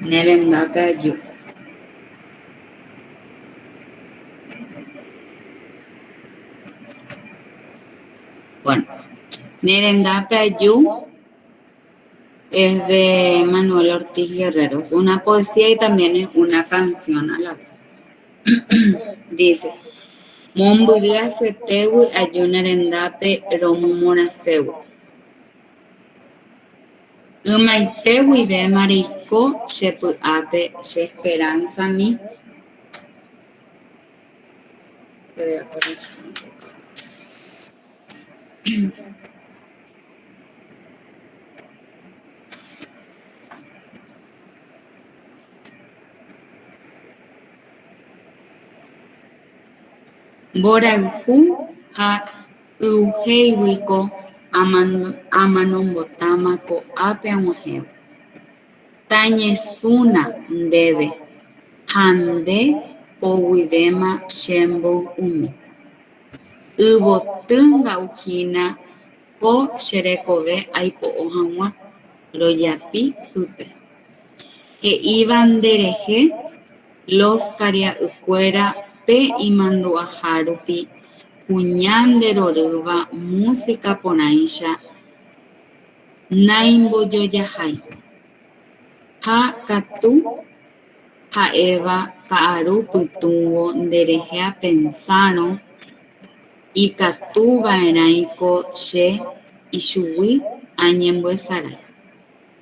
Nerendape ayu. Bueno, Nerendape ayu es de Manuel Ortiz Guerrero. Es una poesía y también es una canción a la vez. Dice, Momburia setewi ayu nerendape romu morasewi. Ymaitewi ve marisco chepy'ápe che esperanza mi. Borayhu ha yhéiguiko amanombotámako ápe ag̃uahẽvo. Tañesúna ndéve ha nde poguivéma chembo'umi. Yvotýnga'uhína po cherekove aipo'o hag̃ua rojapi pype. He'íva nderehe los karia'ykuéra pe imandu'aha rupi kuña nderorýva música porãicha naimbojojahái. Ha katu ha'éva ka'aru pytũvo nderehe pensaron ikatuva'erãiko che ichugui añembo'esarái.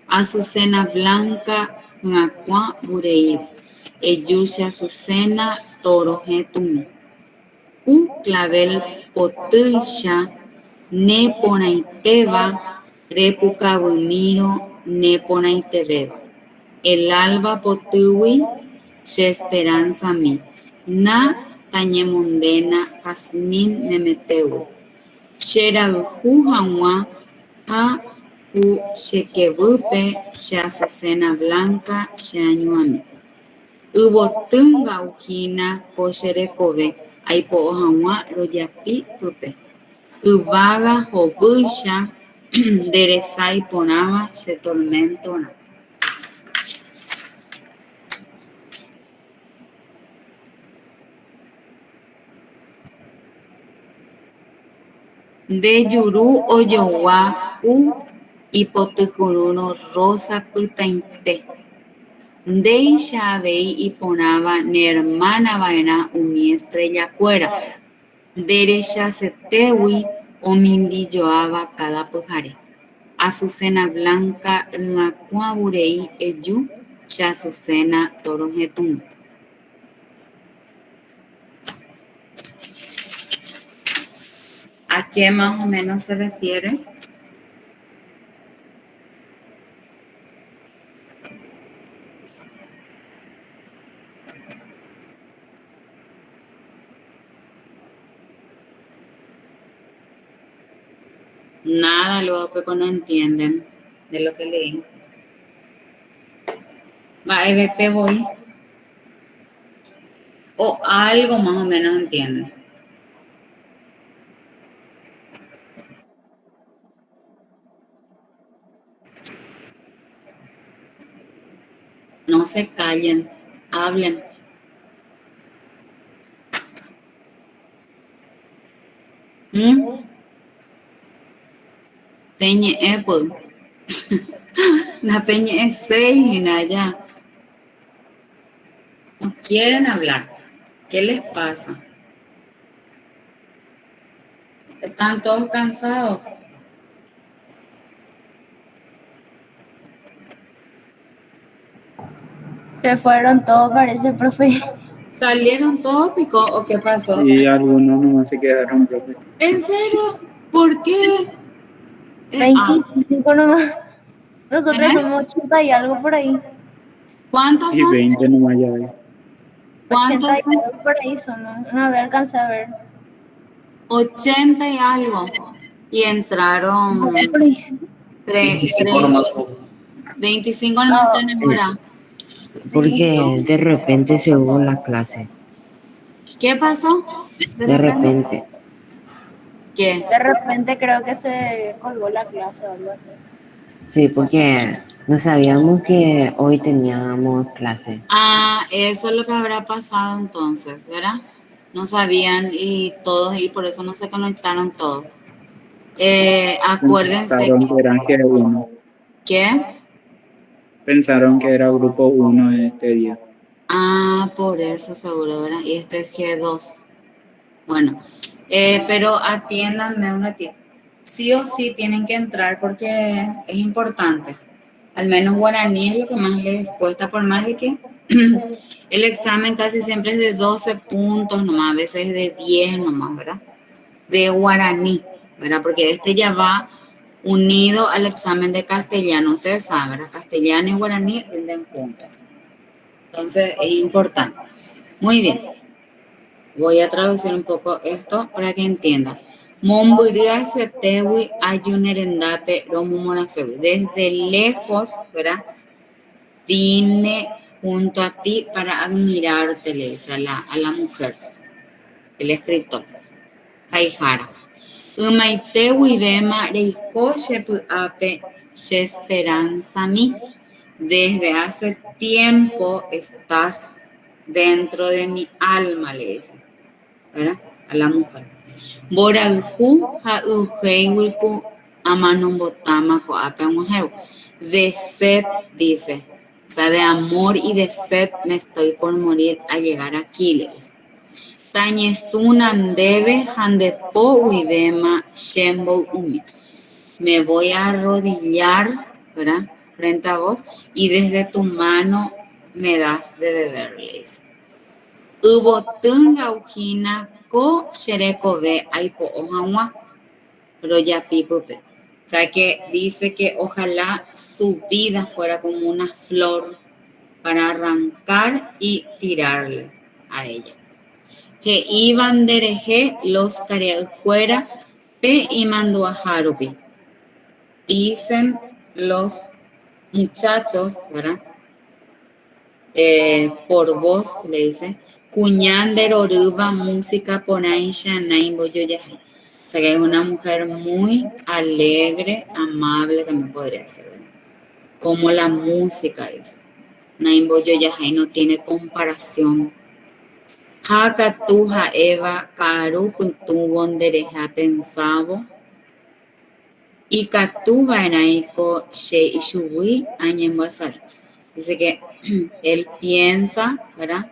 Azucena Blanca hyakuã vureíva. Ejúche Azucena torohetũmi. Ku clavel potýicha neporãitéva repukavymírõ neporãitevéva. El alba potýgui che esperanza mi. Na tañemondéna Jazmín memetégui. Cherayhu hag̃ua ha ku chekevýpe che Azucena Blanca cheañuãmi. Yvotýnga'uhína po cherekove aipo'o hag̃ua rojapi pype. Yvága hovýicha nderesái porãva che tormentorã. De yuru oyowa ku ipotykurúrõ rosa pytaite. Ndéichavei iporãva ne hermanava'erã umi estrellakuéra. Nderechasetégui omimbijoáva cada pyhare. Azucena Blanca ryakuãvurei eju che Azucena torohetũ. ¿A qué más o menos se refiere? Nada, luego porque no entienden de lo que leí. Va, te voy. O algo más o menos entienden. No se callen, hablen. Peña Apple. La peña es 6 y nada ya. No quieren hablar. ¿Qué les pasa? ¿Están todos cansados? Se fueron todos, parece, profe. ¿Salieron todos pico o qué pasó? Sí, algunos nomás se quedaron, profe. ¿En serio? ¿Por qué? 25 nomás. Nosotros ¿Eh? somos 80 y algo por ahí. ¿Cuántos Y son? 20 nomás ya hay. 80 ¿Cuántos y son? algo por ahí somos. Una vez alcancé a ver. 80 y algo. Y entraron Por ahí. 25 nomás. 25 nomás tenemos ahora. Porque de repente se hubo la clase. ¿Qué pasó? De repente. ¿Qué? De repente creo que se colgó la clase o algo así. Sí, porque no sabíamos que hoy teníamos clase. Ah, eso es lo que habrá pasado entonces, ¿verdad? No sabían y todos, y por eso no se conectaron todos. Acuérdense Pensaron que eran G1. que, Pensaron que era grupo 1 este día. por eso seguro, ¿verdad? Y este es G2. Bueno, pero atiéndanme un ratito. Sí o sí tienen que entrar porque es importante. Al menos guaraní es lo que más les cuesta, por más de que el examen casi siempre es de 12 puntos nomás, a veces es de 10 nomás, ¿verdad? De guaraní, ¿verdad? Porque este ya va unido al examen de castellano. Ustedes saben, ¿verdad? Castellano y guaraní rinden juntos. Entonces es importante. Muy bien. Voy a traducir un poco esto para que entiendan. Momburia setewi ayunerendape romumorasewi. Desde lejos, ¿verdad? Vine junto a ti para admirarte, le dice a la mujer, el escritor. Kaihara. Umaite wivema reikoshe ape esperanza mi. Desde hace tiempo estás dentro de mi alma, le dice, ¿verdad? A la mujer. Boralhu ha ujeiwiku amanombotama ko ape mujer. De sed, dice. O sea, de amor y de sed me estoy por morir a llegar aquí, le dice. Tañesunan debe handepo uidema shembo umi. Me voy a arrodillar, ¿verdad? Frente a vos y desde tu mano me das de beber, le dice. Ubotunga ujina ko sherekove aipo ojawa, pero ya pipupe. O sea que dice que ojalá su vida fuera como una flor para arrancar y tirarle a ella. Que iban dereje los carecuera pe y mandó a Harupi. Dicen los muchachos, ¿verdad? Por voz, le dice, cuñán de Roruba, música por ahí, Shanaimbo Yoyahay. O sea que es una mujer muy alegre, amable, también podría ser, ¿verdad? Como la música, dice. Naimbo Yoyahay no tiene comparación. Hakatuja Eva Karu Kutu Bondereja pensado Y Katuba Enaiko She Ishugui Añembasar. Dice que él piensa, ¿verdad?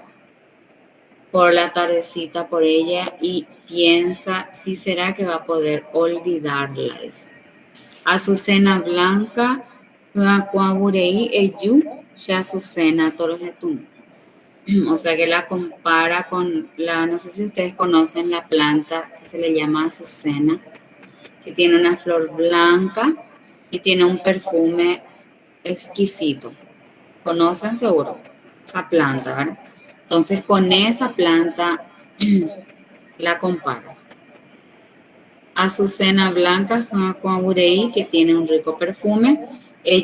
Por la tardecita por ella y piensa si será que va a poder olvidarla. Dice. Azucena Blanca, Huacuaburei Eyu, ya Azucena Torojetún. O sea que la compara con la, no sé si ustedes conocen la planta que se le llama azucena, que tiene una flor blanca y tiene un perfume exquisito. ¿Conocen seguro esa planta, verdad? Entonces con esa planta la comparo. Azucena blanca con urei, que tiene un rico perfume.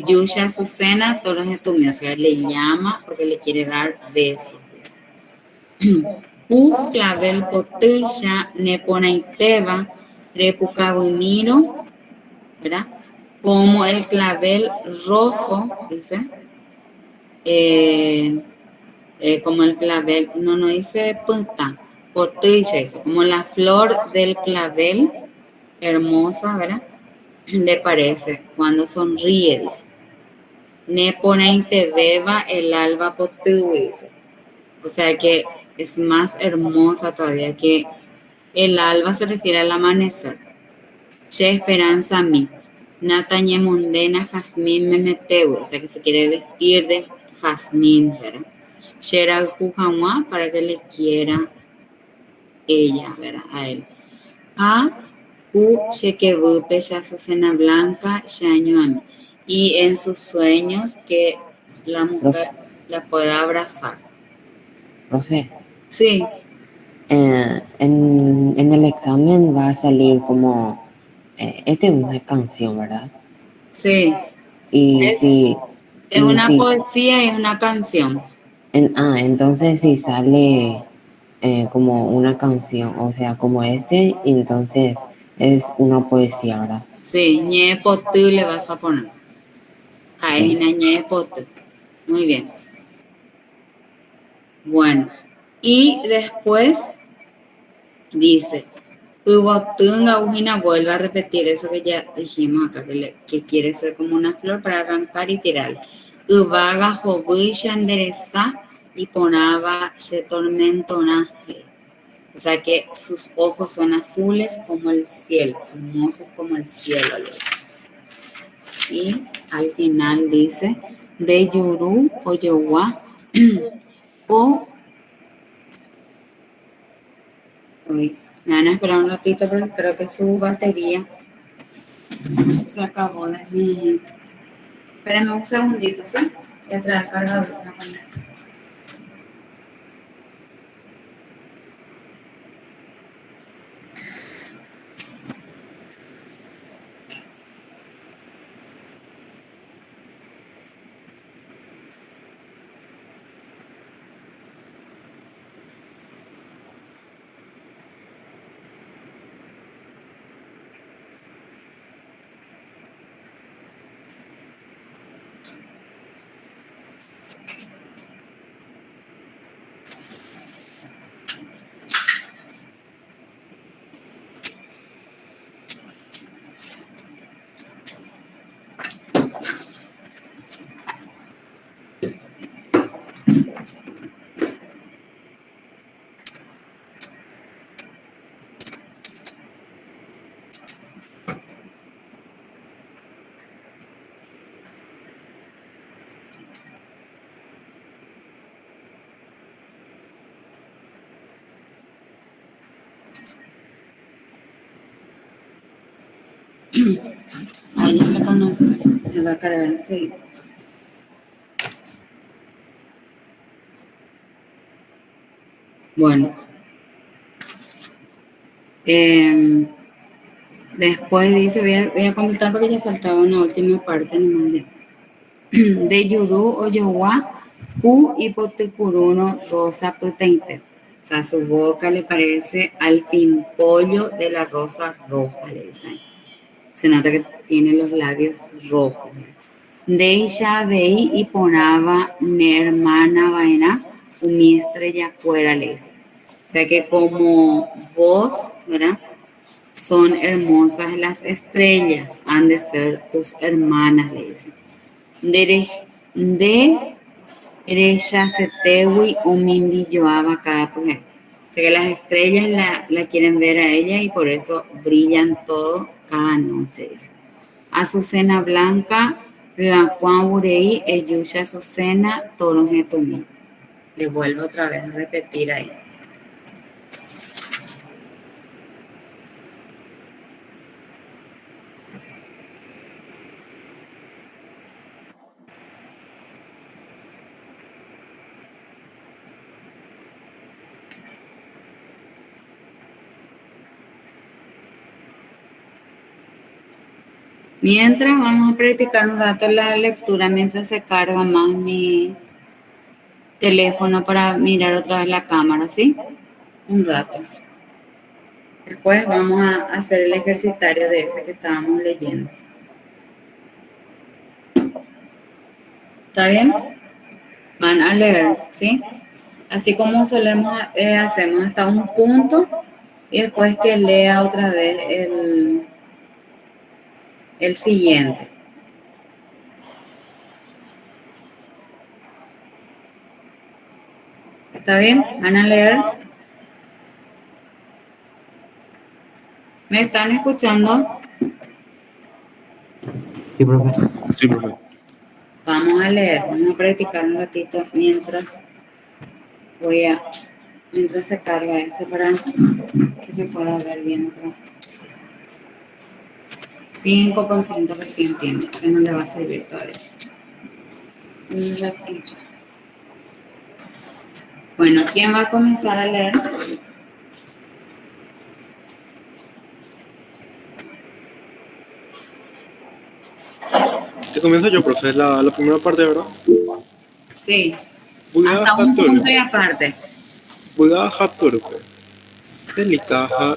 Yusha azucena, todos los estumios, o sea, le llama porque le quiere dar besos. U clavel potilla, neponaiteva, repucabumiro, ¿verdad? Como el clavel rojo, dice, como el clavel, no dice punta, potilla, dice, como la flor del clavel, hermosa, ¿verdad? Le parece cuando sonríe, dice. Neponainte beba el alba potú, dice. O sea que es más hermosa todavía que el alba se refiere al amanecer. Che esperanza a mí. Natañe mundena jazmín me meteu, o sea que se quiere vestir de jazmín, ¿verdad? Shera Jujanwa para que le quiera ella, ¿verdad? A él. A U Chequebupe ya Susana Blanca Shañuan. Y en sus sueños que la mujer la pueda abrazar. Profe, Sí, en el examen va a salir como, esta es una canción, ¿verdad? sí. Y Es, si, es y una si, poesía y es una canción. entonces si sale como una canción, o sea, como este, entonces es una poesía, ¿verdad? Sí, ñe potú le vas a poner. Ah, es Ok. una ñe potú. Muy bien. Bueno, y después dice, Ubotunga Ujina vuelve a repetir eso que ya dijimos acá, que quiere ser como una flor para arrancar y tirar. Ubaga Jobuisha endereza y ponaba se tormentonaje. O sea que sus ojos son azules como el cielo, hermosos como el cielo. Y al final dice, de Yuru o Yowa o... Uy, me van a esperar un ratito porque creo que su batería se acabó de mi... Espérenme un segundito, ¿sí? Voy a traer el cargador para poner. Ahí ya me conozco. Me va a cargar enseguida. Bueno. Después dice, voy a completar porque ya faltaba una última parte nomás de Yuru o Yowa, Ku hipotecuruno rosa puteinte. O sea, su boca le parece al pimpollo de la rosa roja, le dicen. Se nota que tiene los labios rojos. Deisha vei y ponaba ne hermana vaina, mi estrella fuera, le dice. O sea que como vos, ¿verdad? Son hermosas las estrellas, han de ser tus hermanas, le dice. De Rechacetewi umindi yoaba cada mujer. O sea que las estrellas la quieren ver a ella y por eso brillan todo cada noche, dice. Azucena blanca, Juan Urei, Eyusha Azucena, Toro Getumí. Le vuelvo otra vez a repetir ahí. Mientras vamos a practicar un rato la lectura mientras se carga más mi teléfono para mirar otra vez la cámara, ¿sí? Un rato. Después vamos a hacer el ejercitario de ese que estábamos leyendo. ¿Está bien? Van a leer, ¿sí? Así como solemos, hacemos hasta un punto y después que lea otra vez el siguiente. ¿Está bien? ¿Van a leer? ¿Me están escuchando? Sí, profe. Sí, profe. Vamos a leer, vamos a practicar un ratito mientras se carga esto para que se pueda ver bien otra vez. 5% recién tiene, eso no le va a servir todavía. Un ratito. Bueno, ¿quién va a comenzar a leer? Te comienzo yo, profe, la primera parte, ¿verdad? Sí, Buga hasta un Hatur. punto y aparte. Buga Hatur. Delikaha.